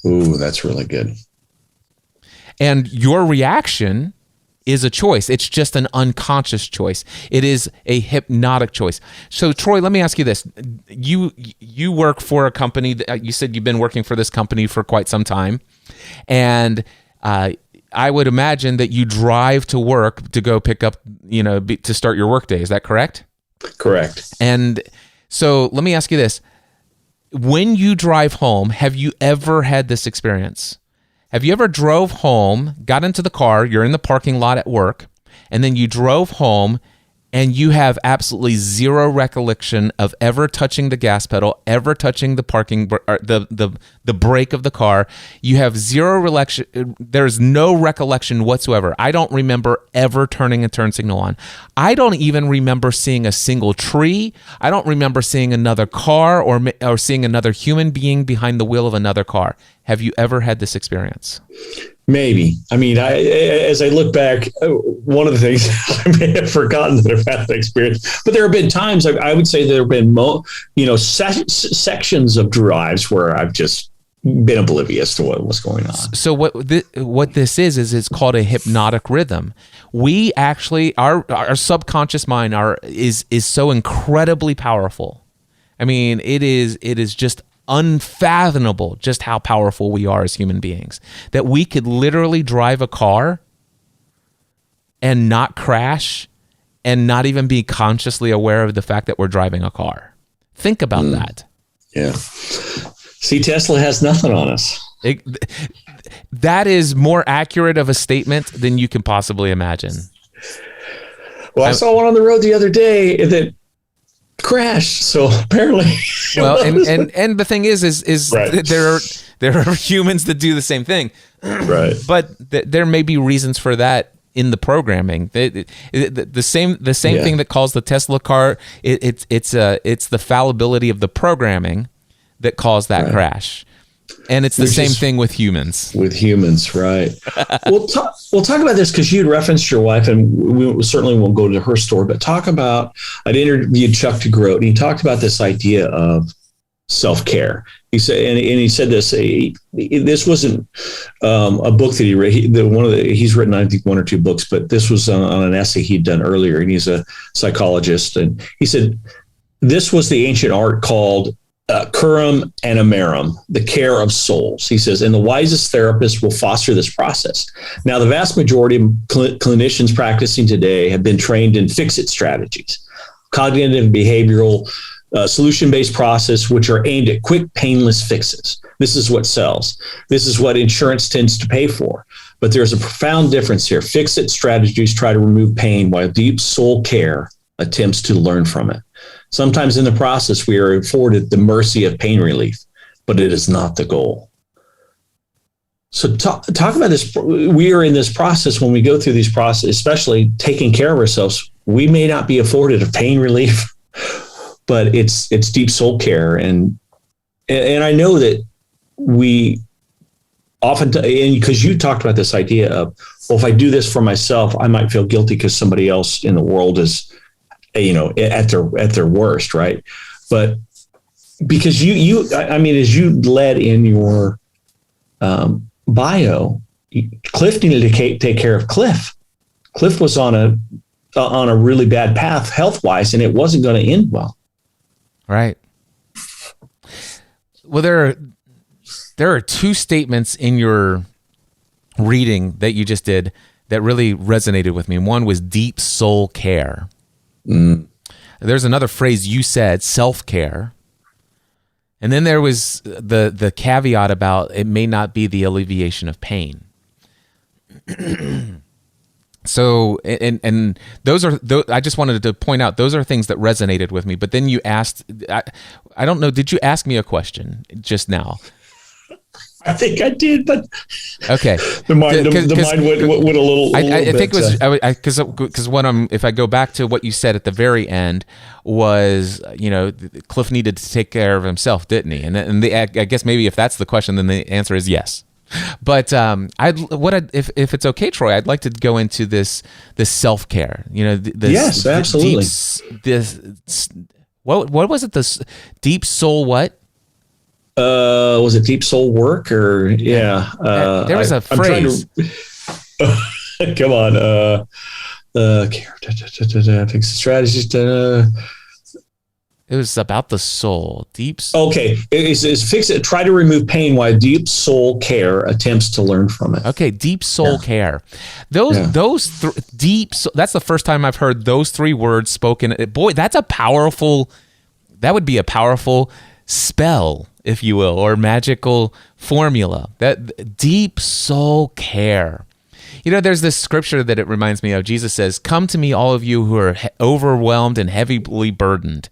Ooh, that's really good. And your reaction is a choice. It's just an unconscious choice. It is a hypnotic choice. So, Troy, let me ask you this. You work for a company. You said you've been working for this company for quite some time. And I would imagine that you drive to work to go pick up, to start your workday. Is that correct? Correct. And so let me ask you this. When you drive home, have you ever had this experience? Have you ever drove home, got into the car, you're in the parking lot at work, and then you drove home and you have absolutely zero recollection of ever touching the gas pedal, ever touching the the brake of the car. You have zero recollection. There's no recollection whatsoever. I don't remember ever turning a turn signal on. I don't even remember seeing a single tree. I don't remember seeing another car or seeing another human being behind the wheel of another car. Have you ever had this experience? Maybe. I mean, as I look back, one of the things I may have forgotten that I've had that experience, but there have been times I would say there have been sections of drives where I've just been oblivious to what was going on. So what this is it's called a hypnotic rhythm. We actually our subconscious mind is so incredibly powerful. I mean, it is just unfathomable just how powerful we are as human beings, that we could literally drive a car and not crash and not even be consciously aware of the fact that we're driving a car. Think about that. Yeah. See, Tesla has nothing on us. That is more accurate of a statement than you can possibly imagine. Well, I saw one on the road the other day that crashed. So apparently, well, and the thing is right. there are humans that do the same thing, right? But there may be reasons for that in the programming. The same thing that caused the Tesla car. It's the fallibility of the programming that caused that crash. And it's the same thing with humans. With humans, right? We'll talk about this because you had referenced your wife, and we certainly won't go to her story. But talk about, I'd interviewed Chuck DeGroat, and he talked about this idea of self-care. He said, and he said this. This wasn't a book that he read. He's written, I think, one or two books, but this was on an essay he'd done earlier, and he's a psychologist. And he said this was the ancient art called Curum Animarum, the care of souls. He says, and the wisest therapists will foster this process. Now, the vast majority of clinicians practicing today have been trained in fix-it strategies, cognitive behavioral solution-based process, which are aimed at quick, painless fixes. This is what sells. This is what insurance tends to pay for. But there's a profound difference here. Fix-it strategies try to remove pain, while deep soul care attempts to learn from it. Sometimes in the process, we are afforded the mercy of pain relief, but it is not the goal. So talk about this. We are in this process when we go through these processes, especially taking care of ourselves. We may not be afforded a pain relief, but it's deep soul care. And I know that we often, and because you talked about this idea of, well, if I do this for myself, I might feel guilty because somebody else in the world is, at their worst, right? But because I mean, as you led in your bio, Cliff needed to take care of Cliff. Cliff was on a really bad path health-wise, and it wasn't going to end well. Right. Well, there are two statements in your reading that you just did that really resonated with me. One was deep soul care. Mm. There's another phrase you said, self-care. And then there was the caveat about it may not be the alleviation of pain. So, and those are, I just wanted to point out, those are things that resonated with me. But then you asked, I don't know, did you ask me a question just now? I think I did, but okay, the mind went a little. I bit, think it was because what if I go back to what you said at the very end was, Cliff needed to take care of himself, didn't he? I guess maybe if that's the question, then the answer is yes. But if it's okay, Troy, I'd like to go into this self-care. Yes, absolutely. What was it? This deep soul what? Was it deep soul work or yeah? There was a phrase. Come on, fix the strategies. It was about the soul. Okay, is fix it. Try to remove pain while deep soul care attempts to learn from it. Okay, deep soul care. Deep. That's the first time I've heard those three words spoken. Boy, that would be a powerful spell, if you will, or magical formula. That deep soul care. There's this scripture that it reminds me of. Jesus says, "Come to me, all of you who are overwhelmed and heavily burdened,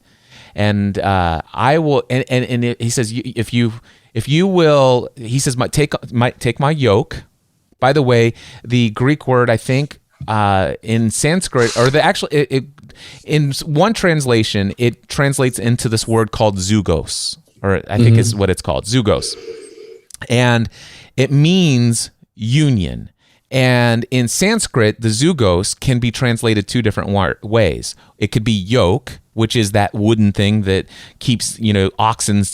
and I will." And he says, "If you will," he says, take my yoke." By the way, the Greek word, I think, in Sanskrit, or in one translation, it translates into this word called zugos, or I think is what it's called, zugos, and it means union. And in Sanskrit, the zugos can be translated two different ways. It could be yoke, which is that wooden thing that keeps, oxen,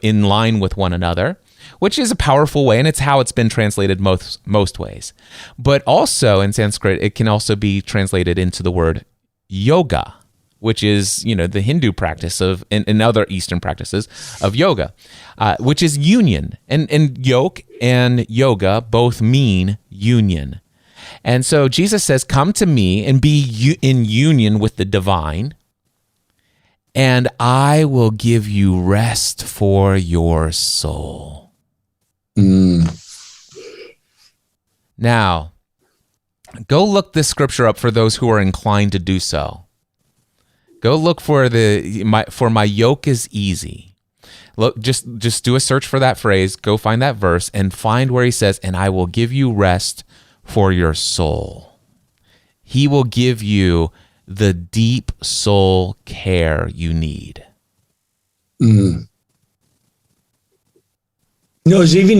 in line with one another, which is a powerful way, and it's how it's been translated most ways. But also in Sanskrit, it can also be translated into the word yoga, which is, the Hindu practice of, and other Eastern practices of yoga, which is union. And yoke and yoga both mean union. And so Jesus says, come to me and be in union with the divine, and I will give you rest for your soul. Now, go look this scripture up for those who are inclined to do so. Go look for my yoke is easy. Look, just do a search for that phrase. Go find that verse and find where he says, "And I will give you rest for your soul." He will give you the deep soul care you need. Even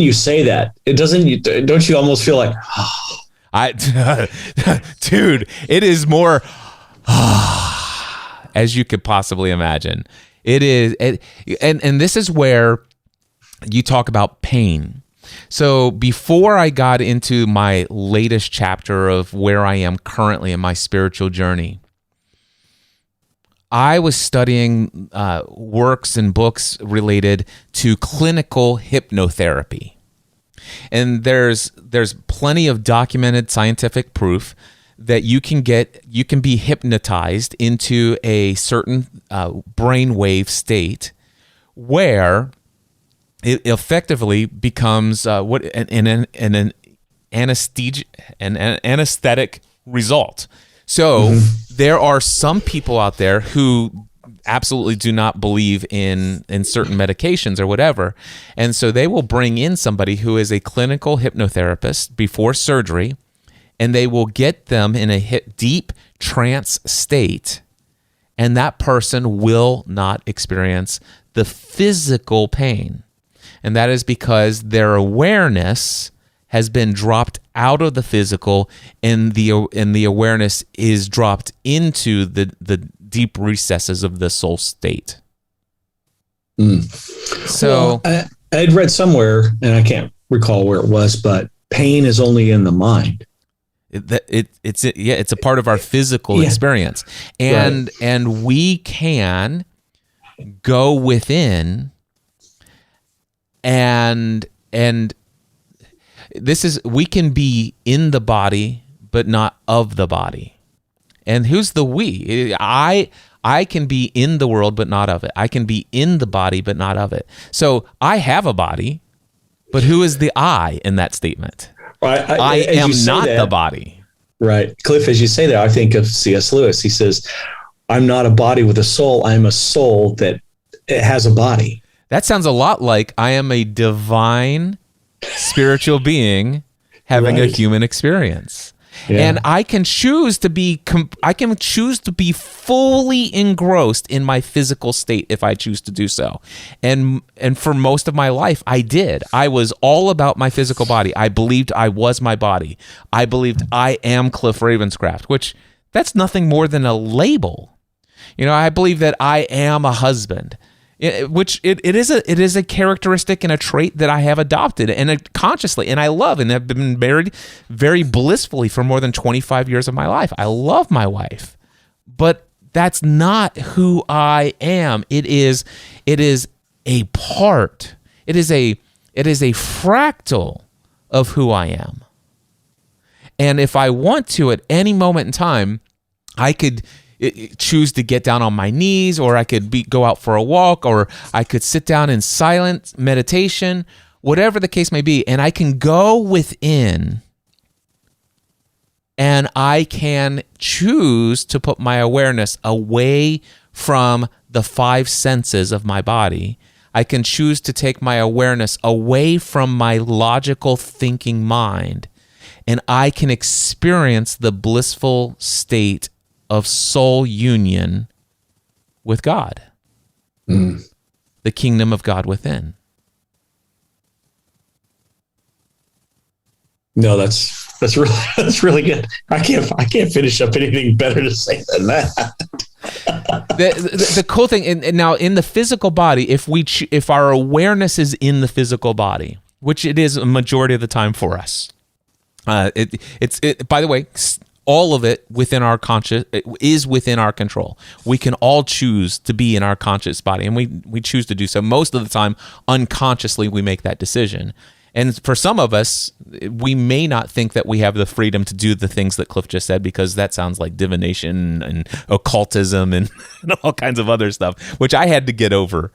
you say that, it doesn't. Don't you almost feel like, dude? It is more. As you could possibly imagine. It is, and this is where you talk about pain. So before I got into my latest chapter of where I am currently in my spiritual journey, I was studying works and books related to clinical hypnotherapy. And there's plenty of documented scientific proof that you can be hypnotized into a certain brainwave state where it effectively becomes an anesthetic result. So there are some people out there who absolutely do not believe in certain medications or whatever, and so they will bring in somebody who is a clinical hypnotherapist before surgery, and they will get them in a deep trance state, and that person will not experience the physical pain. And that is because their awareness has been dropped out of the physical, and the awareness is dropped into the deep recesses of the soul state. So I'd read somewhere, and I can't recall where it was, but pain is only in the mind. It's a part of our physical experience, and right. And we can go within, and we can be in the body but not of the body. And who's the we? I can be in the world but not of it. I can be in the body but not of it. So I have a body, but who is the I in that statement? I am not the body. Right. Cliff, as you say that, I think of C.S. Lewis. He says, I'm not a body with a soul. I'm a soul that has a body. That sounds a lot like I am a divine spiritual being having a human experience. Yeah. And I can choose to be fully engrossed in my physical state if I choose to do so. And for most of my life, I did. I was all about my physical body. I believed I was my body. I believed I am Cliff Ravenscraft, which that's nothing more than a label. I believe that I am a husband. Which it is a characteristic and a trait that I have adopted and consciously, and I love, and have been married very blissfully for more than 25 years of my life. I love my wife, but that's not who I am. It is a part. It is a fractal of who I am. And if I want to, at any moment in time, I could choose to get down on my knees, or I could go out for a walk, or I could sit down in silent meditation, whatever the case may be, and I can go within and I can choose to put my awareness away from the five senses of my body. I can choose to take my awareness away from my logical thinking mind, and I can experience the blissful state of soul union with God, the kingdom of God within. No, that's really good. I can't finish up anything better to say than that. The cool thing, and now in the physical body, if our awareness is in the physical body, which it is a majority of the time for us, it's by the way, all of it within our conscious is within our control. We can all choose to be in our conscious body, and we choose to do so. Most of the time, unconsciously, we make that decision. And for some of us, we may not think that we have the freedom to do the things that Cliff just said, because that sounds like divination and occultism and all kinds of other stuff, which I had to get over.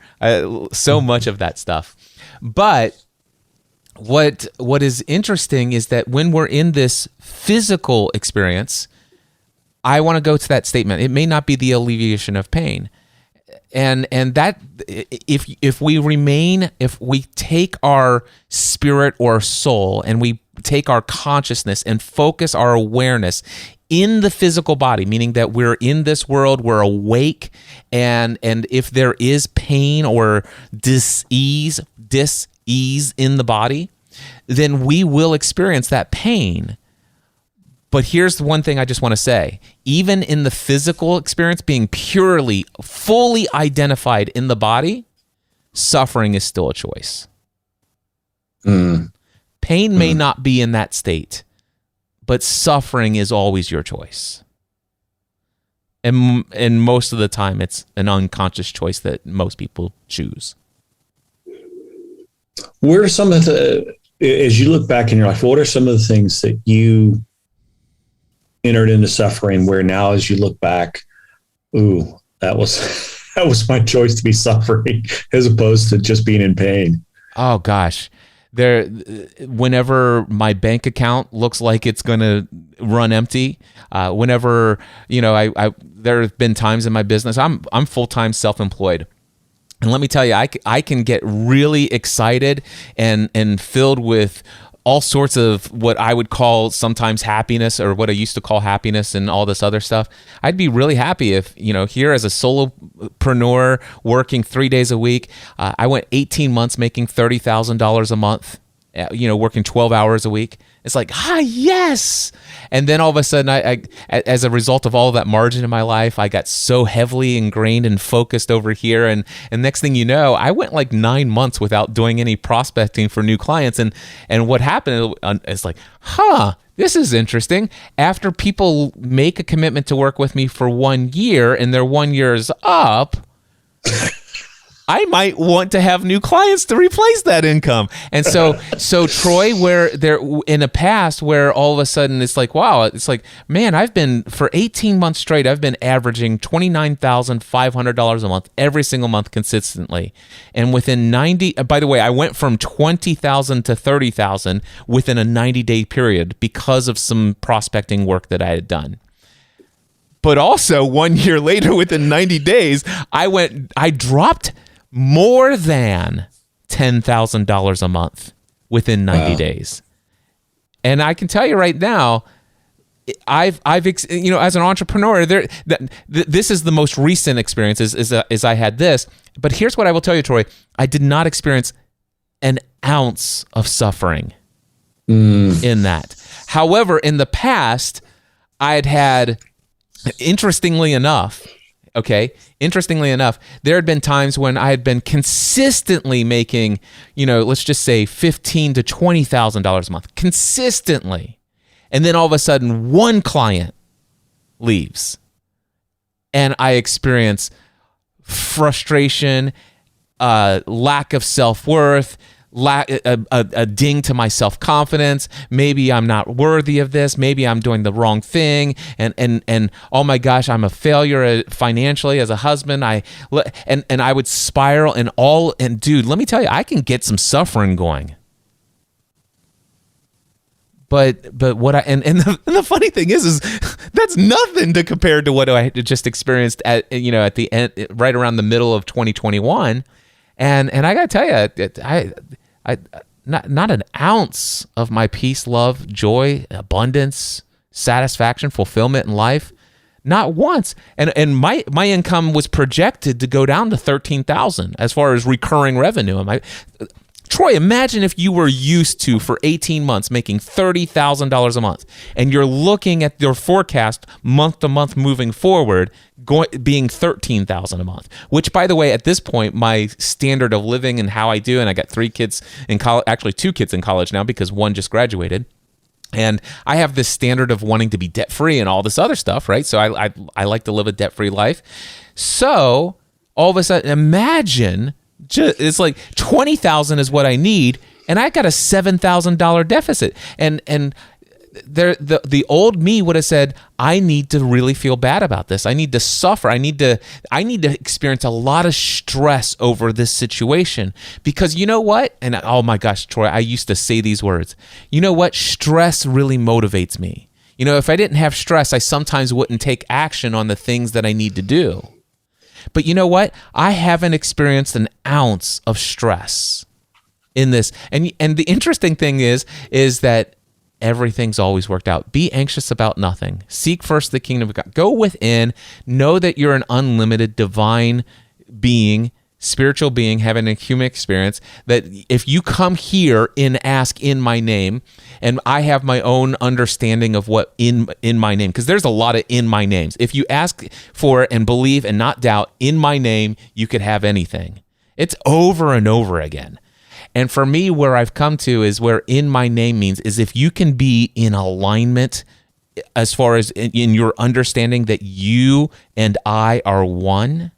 So much of that stuff. But what is interesting is that when we're in this physical experience, I want to go to that statement. It may not be the alleviation of pain. And that if we take our spirit or soul and we take our consciousness and focus our awareness in the physical body, meaning that we're in this world, we're awake, and if there is pain or dis-ease in the body, then we will experience that pain. But here's the one thing I just want to say. Even in the physical experience, being purely, fully identified in the body, suffering is still a choice. Pain may not be in that state, but suffering is always your choice. And most of the time, it's an unconscious choice that most people choose. What are some of as you look back in your life, what are some of the things that you entered into suffering where now as you look back, that was my choice to be suffering as opposed to just being in pain? Oh gosh. Whenever my bank account looks like it's going to run empty, whenever, there have been times in my business, I'm full-time self-employed. And let me tell you, I can get really excited and filled with all sorts of what I would call sometimes happiness, or what I used to call happiness, and all this other stuff. I'd be really happy if, here as a solopreneur working 3 days a week, I went 18 months making $30,000 a month, working 12 hours a week. It's like, yes. And then all of a sudden, I as a result of all of that margin in my life, I got so heavily ingrained and focused over here. And next thing you know, I went like 9 months without doing any prospecting for new clients. And what happened is like, this is interesting. After people make a commitment to work with me for 1 year and their 1 year is up, I might want to have new clients to replace that income. And so Troy, where there in the past, where all of a sudden it's like, wow, it's like, man, I've been for 18 months straight, I've been averaging $29,500 a month every single month consistently. And within 90, by the way, I went from 20,000 to 30,000 within a 90-day period because of some prospecting work that I had done. But also 1 year later, within 90 days, I dropped more than $10,000 a month within 90 days. And I can tell you right now, as an entrepreneur, this is the most recent experience is I had this. But here's what I will tell you, Troy. I did not experience an ounce of suffering in that. However, in the past, I had interestingly enough, there had been times when I had been consistently making, let's just say $15,000 to $20,000 a month, consistently. And then all of a sudden, one client leaves, and I experience frustration, lack of self-worth, a ding to my self-confidence. Maybe I'm not worthy of this. Maybe I'm doing the wrong thing. And oh my gosh, I'm a failure financially as a husband. I would spiral and dude, let me tell you, I can get some suffering going. But what the funny thing is that's nothing to compare to what I just experienced at the end, right around the middle of 2021. And I gotta tell you, I not an ounce of my peace, love, joy, abundance, satisfaction, fulfillment in life, not once. And my income was projected to go down to $13,000 as far as recurring revenue. Troy, imagine if you were used to, for 18 months, making $30,000 a month, and you're looking at your forecast month to month moving forward, being $13,000 a month, which, by the way, at this point, my standard of living and how I do, and I got 3 kids in college, actually 2 kids in college now because one just graduated. And I have this standard of wanting to be debt-free and all this other stuff, right? So I like to live a debt-free life. So all of a sudden, imagine... it's like $20,000 is what I need, and I got a $7,000 deficit. And the old me would have said, I need to really feel bad about this. I need to suffer. I need to experience a lot of stress over this situation, because you know what? And oh my gosh, Troy, I used to say these words. You know what? Stress really motivates me. If I didn't have stress, I sometimes wouldn't take action on the things that I need to do. But you know what? I haven't experienced an ounce of stress in this. And the interesting thing is that everything's always worked out. Be anxious about nothing. Seek first the kingdom of God. Go within. Know that you're an unlimited divine being, spiritual being, having a human experience, that if you come here and ask in my name, and I have my own understanding of what in my name, because there's a lot of in my names. If you ask for it and believe and not doubt in my name, you could have anything. It's over and over again. And for me, where I've come to is where in my name means is if you can be in alignment as far as in your understanding that you and I are one,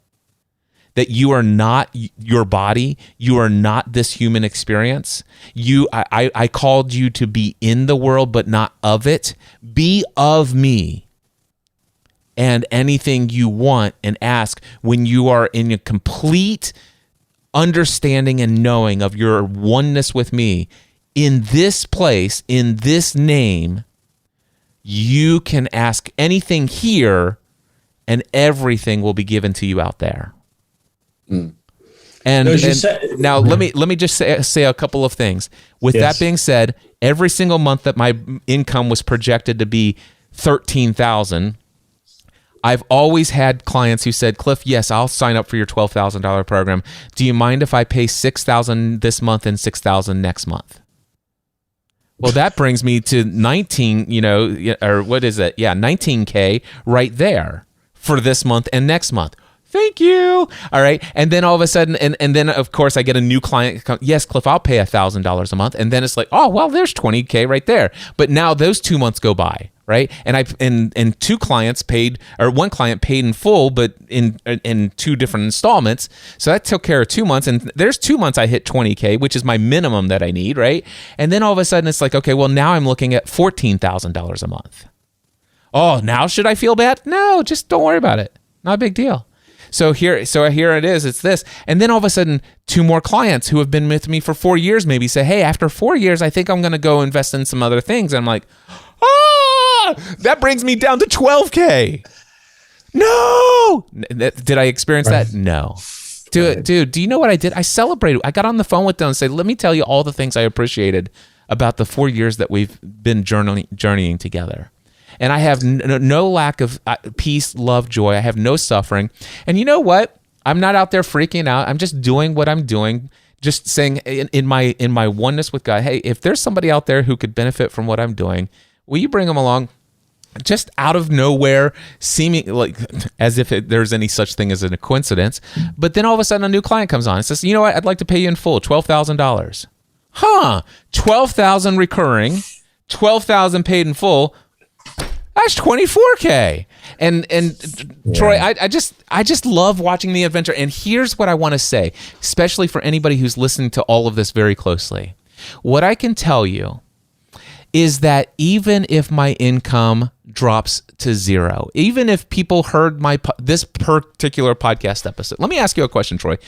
that you are not your body, you are not this human experience. I called you to be in the world, but not of it. Be of me. And anything you want and ask when you are in a complete understanding and knowing of your oneness with me, in this place, in this name, you can ask anything here and everything will be given to you out there. And now let me just say a couple of things. With that being said, every single month that my income was projected to be $13,000, I've always had clients who said, Cliff, yes, I'll sign up for your $12,000 program. Do you mind if I pay $6,000 this month and $6,000 next month? Well, that brings me to 19, or what is it? Yeah, $19K right there for this month and next month. Thank you. All right. And then all of a sudden, and then of course I get a new client. Yes, Cliff, I'll pay $1,000 a month. And then it's like, oh, well, there's $20K right there. But now those 2 months go by, right? And 2 clients paid, or 1 client paid in full, but in 2 different installments. So that took care of 2 months. And there's 2 months I hit $20K, which is my minimum that I need, right? And then all of a sudden it's like, okay, well, now I'm looking at $14,000 a month. Oh, now should I feel bad? No, just don't worry about it. Not a big deal. So here it is. It's this. And then all of a sudden, 2 more clients who have been with me for 4 years maybe say, hey, after 4 years, I think I'm going to go invest in some other things. And I'm like, that brings me down to $12K. No. Did I experience that? No. Dude, do you know what I did? I celebrated. I got on the phone with them and said, let me tell you all the things I appreciated about the 4 years that we've been journeying together. And I have no lack of peace, love, joy. I have no suffering. And you know what? I'm not out there freaking out. I'm just doing what I'm doing. Just saying in my oneness with God, hey, if there's somebody out there who could benefit from what I'm doing, will you bring them along? Just out of nowhere, seeming like as if there's any such thing as a coincidence. But then all of a sudden a new client comes on and says, you know what? I'd like to pay you in full, $12,000. Huh? $12,000 recurring, $12,000 paid in full. That's $24K. And Troy, I just love watching the adventure. And here's what I want to say, especially for anybody who's listening to all of this very closely. What I can tell you is that even if my income drops to zero, even if people heard this particular podcast episode, let me ask you a question, Troy.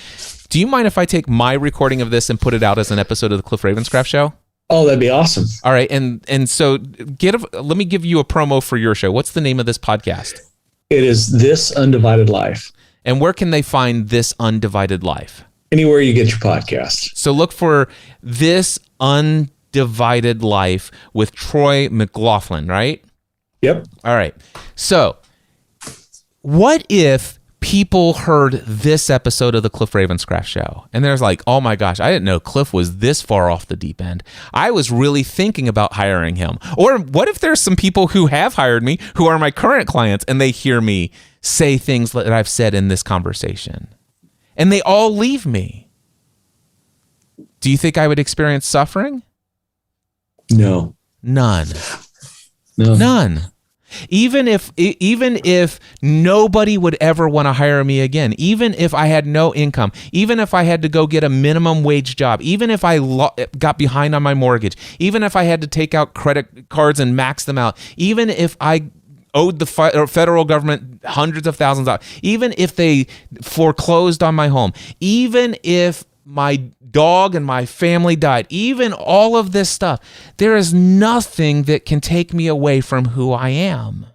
Do you mind if I take my recording of this and put it out as an episode of the Cliff Ravenscraft Show? Oh, that'd be awesome. All right, and so let me give you a promo for your show. What's the name of this podcast? It is This Undivided Life. And where can they find This Undivided Life? Anywhere you get your podcast. So look for This Undivided Life with Troy McLaughlin, right? Yep. All right. So what if people heard this episode of the Cliff Ravenscraft Show and there's like, oh my gosh, I didn't know Cliff was this far off the deep end. I was really thinking about hiring him. Or what if there's some people who have hired me who are my current clients and they hear me say things that I've said in this conversation and they all leave me? Do you think I would experience suffering? No. None. No. None. Even if nobody would ever want to hire me again, even if I had no income, even if I had to go get a minimum wage job, even if I got behind on my mortgage, even if I had to take out credit cards and max them out, even if I owed the federal government hundreds of thousands of dollars, even if they foreclosed on my home, even if my dog and my family died, even all of this stuff, there is nothing that can take me away from who I am.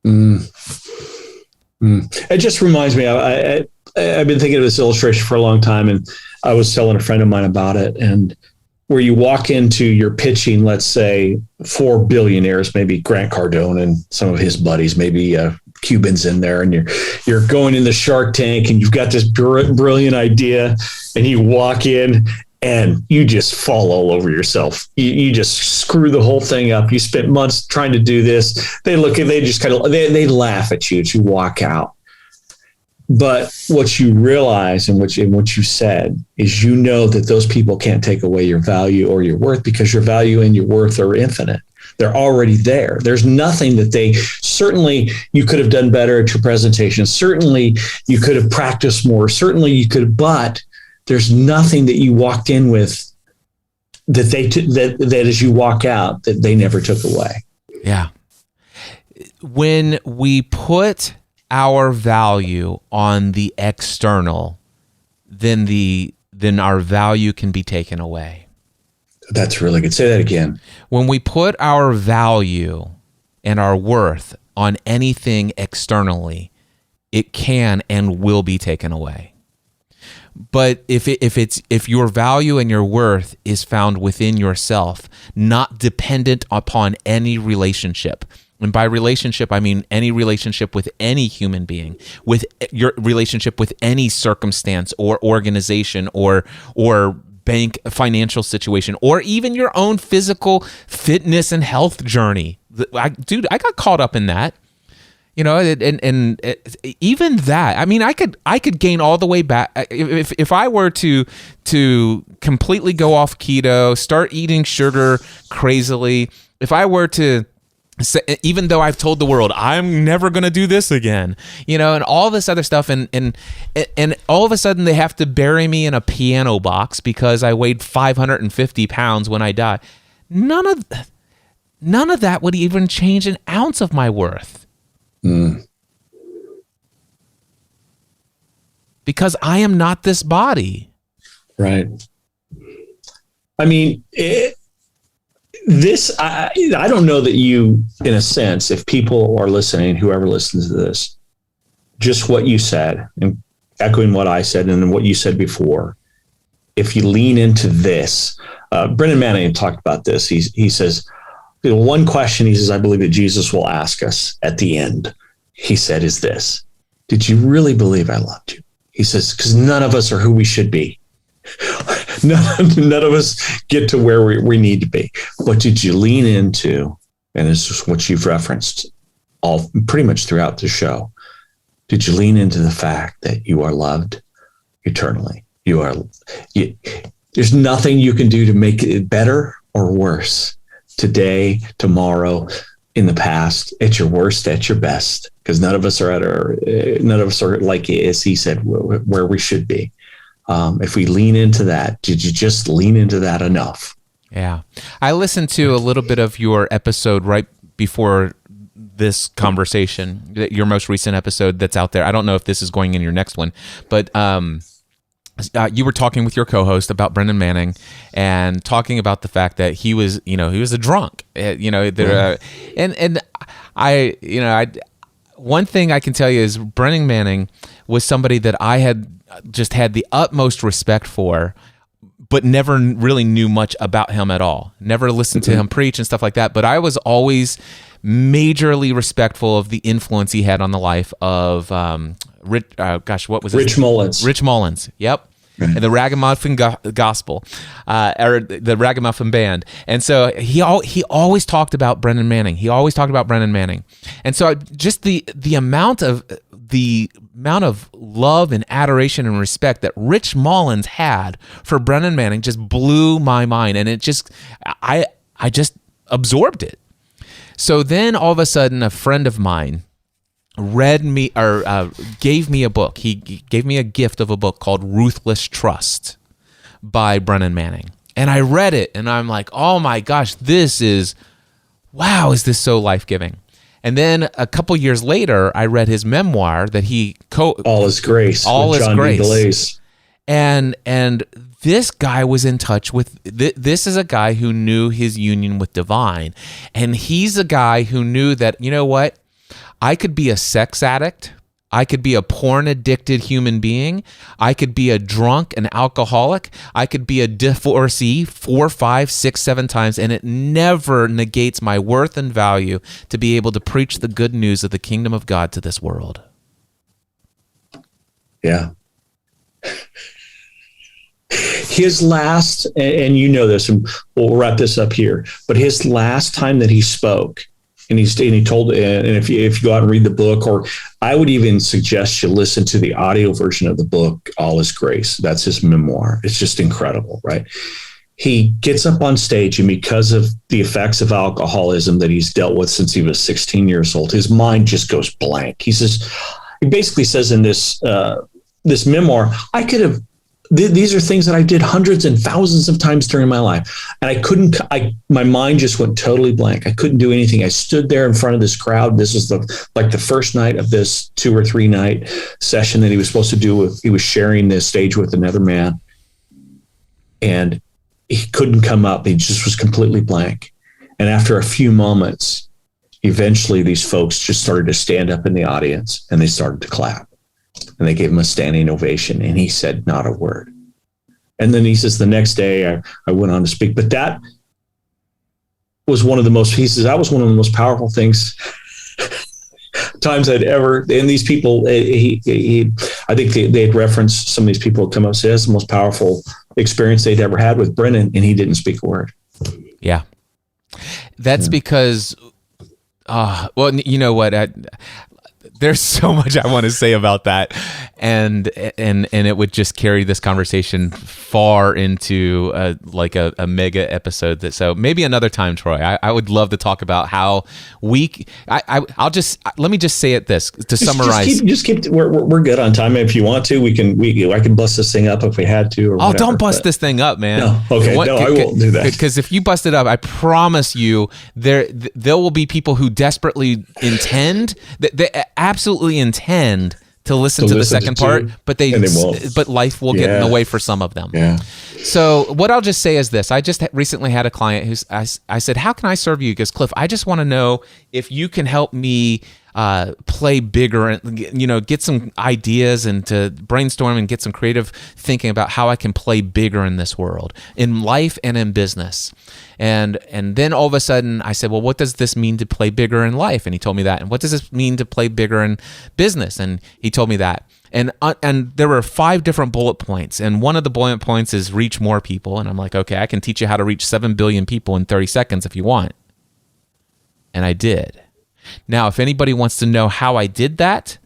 It just reminds me, I've been thinking of this illustration for a long time, and I was telling a friend of mine about it, and where you walk into your pitching, let's say 4 billionaires, maybe Grant Cardone and some of his buddies, maybe Cubans in there, and you're going in the Shark Tank and you've got this brilliant idea, and you walk in and you just fall all over yourself. You just screw the whole thing up. You spent months trying to do this. They laugh at you as you walk out. But what you realize and what you said is, you know that those people can't take away your value or your worth, because your value and your worth are infinite. They're already there. There's nothing that certainly you could have done better at your presentation. Certainly you could have practiced more. Certainly you could, but there's nothing that you walked in with that as you walk out, that they never took away. Yeah. When we put our value on the external, then our value can be taken away. That's really good. Say that again. When we put our value and our worth on anything externally, it can and will be taken away. But if your value and your worth is found within yourself, not dependent upon any relationship, and by relationship, I mean any relationship with any human being, with your relationship with any circumstance or organization or bank financial situation, or even your own physical fitness and health journey. I got caught up in that, and even that. I mean, I could gain all the way back if I were to completely go off keto, start eating sugar crazily. If I were to, even though I've told the world I'm never going to do this again, and all this other stuff, and all of a sudden they have to bury me in a piano box because I weighed 550 pounds when I died. None of that would even change an ounce of my worth. Because I am not this body. Right. I mean, I don't know that you, in a sense, if people are listening, whoever listens to this, just what you said, and echoing what I said and what you said before, if you lean into this, Brennan Manning talked about this. He says, one question, he says, I believe that Jesus will ask us at the end, he said, is this: did you really believe I loved you? He says, because none of us are who we should be. None of us get to where we need to be. But did you lean into, and this is what you've referenced all pretty much throughout the show, did you lean into the fact that you are loved eternally? There's nothing you can do to make it better or worse today, tomorrow, in the past, at your worst, at your best, because none of us are like, as he said, where we should be. If we lean into that, did you just lean into that enough? Yeah. I listened to a little bit of your episode right before this conversation, your most recent episode that's out there. I don't know if this is going in your next one, but you were talking with your co-host about Brennan Manning and talking about the fact that he was a drunk, one thing I can tell you is Brennan Manning was somebody that I had just had the utmost respect for, but never really knew much about him at all. Never listened to him preach and stuff like that. But I was always majorly respectful of the influence he had on the life of Rich Mullins. Rich Mullins. Yep. Right. And the Ragamuffin Gospel, or the Ragamuffin Band. And so he always talked about Brennan Manning. And so just the amount of love and adoration and respect that Rich Mullins had for Brennan Manning just blew my mind. And it just, I just absorbed it. So then all of a sudden, a friend of mine gave me a book. He gave me a gift of a book called Ruthless Trust by Brennan Manning. And I read it and I'm like, oh my gosh, is this so life-giving? And then a couple years later, I read his memoir that All Is Grace. All Is John Grace. D. DeLace. And this guy was in touch with, this is a guy who knew his union with divine. And he's a guy who knew that, you know what? I could be a sex addict. I could be a porn-addicted human being. I could be a drunk, an alcoholic. I could be a divorcee 4, 5, 6, 7 times, and it never negates my worth and value to be able to preach the good news of the kingdom of God to this world. Yeah. His last, and you know this, and we'll wrap this up here, but his last time that he spoke, and he told, and if you go out and read the book, or I would even suggest you listen to the audio version of the book, All Is Grace. That's his memoir. It's just incredible, right? He gets up on stage, and because of the effects of alcoholism that he's dealt with since he was 16 years old, his mind just goes blank. He basically says in this memoir, these are things that I did hundreds and thousands of times during my life. And my mind just went totally blank. I couldn't do anything. I stood there in front of this crowd. This was the first night of this 2 or 3 night session that he was supposed to do. He was sharing this stage with another man, and he couldn't come up. He just was completely blank. And after a few moments, eventually these folks just started to stand up in the audience and they started to clap. And they gave him a standing ovation, and he said not a word. And then he says, the next day I went on to speak, but that was one of the most powerful things times I'd ever, and these people, I think they had referenced some of these people come up and say that's the most powerful experience they'd ever had with Brennan, and he didn't speak a word. Yeah. That's because, well, you know what, there's so much I want to say about that, and it would just carry this conversation far into a mega episode. So maybe another time, Troy. I would love to talk about how I'll just let me just say it this to summarize. Just keep. We're good on time. If you want to, I can bust this thing up if we had to. Or whatever, don't bust this thing up, man. No, okay, I won't do that. Because if you bust it up, I promise you there will be people who desperately intend they absolutely intend to listen to the second part, but they won't. But life will get in the way for some of them. Yeah. So what I'll just say is this: I just recently had a client I said, "How can I serve you?" He goes, "Cliff, I just want to know if you can help me play bigger and, get some ideas and to brainstorm and get some creative thinking about how I can play bigger in this world, in life and in business. And then all of a sudden I said, well, what does this mean to play bigger in life? And he told me that. And what does this mean to play bigger in business? And he told me that. And there were 5 different bullet points. And one of the bullet points is reach more people. And I'm like, okay, I can teach you how to reach 7 billion people in 30 seconds if you want. And I did. Now, if anybody wants to know how I did that,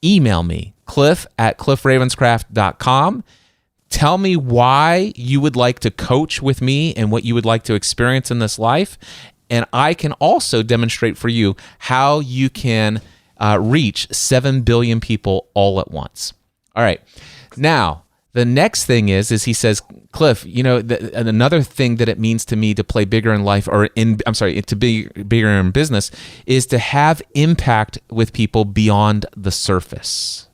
email me, cliff@cliffravenscraft.com. Tell me why you would like to coach with me and what you would like to experience in this life. And I can also demonstrate for you how you can reach 7 billion people all at once. All right. Now, the next thing is he says, Cliff, another thing that it means to me to play bigger in life, to be bigger in business, is to have impact with people beyond the surface.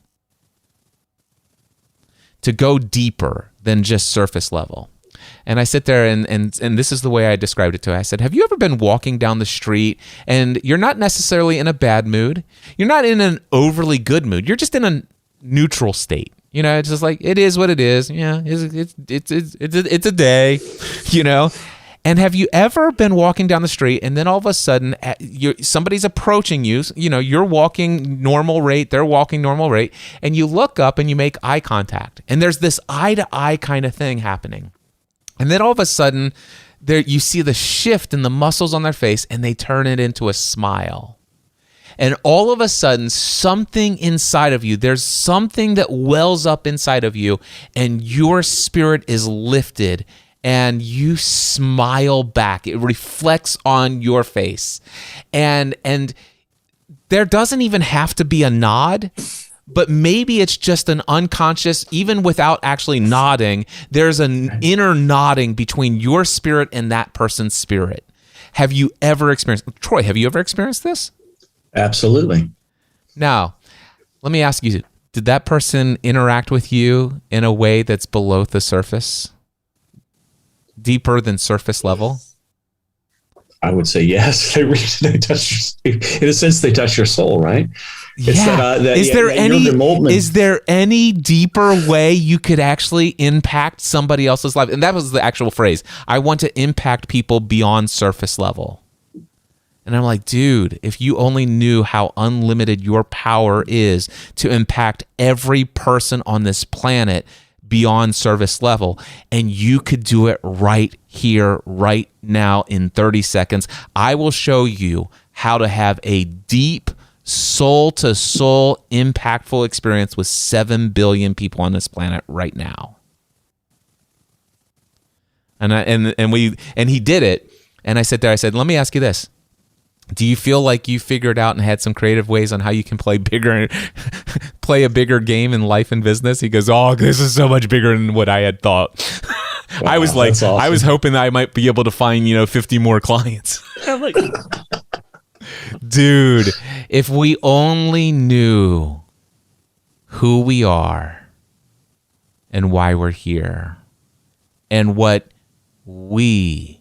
To go deeper than just surface level. And I sit there and this is the way I described it to her. I said, have you ever been walking down the street and you're not necessarily in a bad mood? You're not in an overly good mood. You're just in a neutral state. It's just like, it is what it is. Yeah, it's a day, And have you ever been walking down the street and then all of a sudden somebody's approaching you, you're walking normal rate, they're walking normal rate, and you look up and you make eye contact. And there's this eye-to-eye kind of thing happening. And then all of a sudden, you see the shift in the muscles on their face and they turn it into a smile. And all of a sudden, something inside of you, there's something that wells up inside of you and your spirit is lifted and you smile back. It reflects on your face. And there doesn't even have to be a nod, but maybe it's just an unconscious, even without actually nodding, there's an inner nodding between your spirit and that person's spirit. Have you ever experienced, Troy, have you ever experienced this? Absolutely. Now, let me ask you, did that person interact with you in a way that's below the surface? Deeper than surface level? I would say yes. They touch in a sense, they touch your soul, right? Is there any deeper way you could actually impact somebody else's life? And that was the actual phrase. I want to impact people beyond surface level. And I'm like, dude, if you only knew how unlimited your power is to impact every person on this planet beyond service level, and you could do it right here, right now in 30 seconds, I will show you how to have a deep, soul-to-soul, impactful experience with 7 billion people on this planet right now. And he did it. And I sat there, I said, let me ask you this. Do you feel like you figured out and had some creative ways on how you can play a bigger game in life and business? He goes, oh, this is so much bigger than what I had thought. Wow, I was like, awesome. I was hoping that I might be able to find, 50 more clients. I'm like, dude, if we only knew who we are and why we're here and what we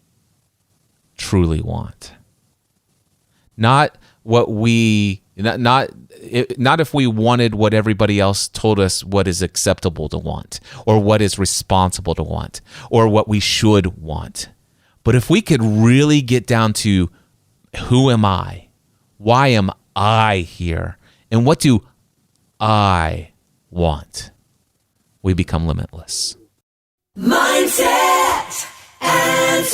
truly want. Not what not if we wanted what everybody else told us what is acceptable to want, or what is responsible to want, or what we should want. But if we could really get down to who am I? Why am I here? And what do I want? We become limitless. Mindset and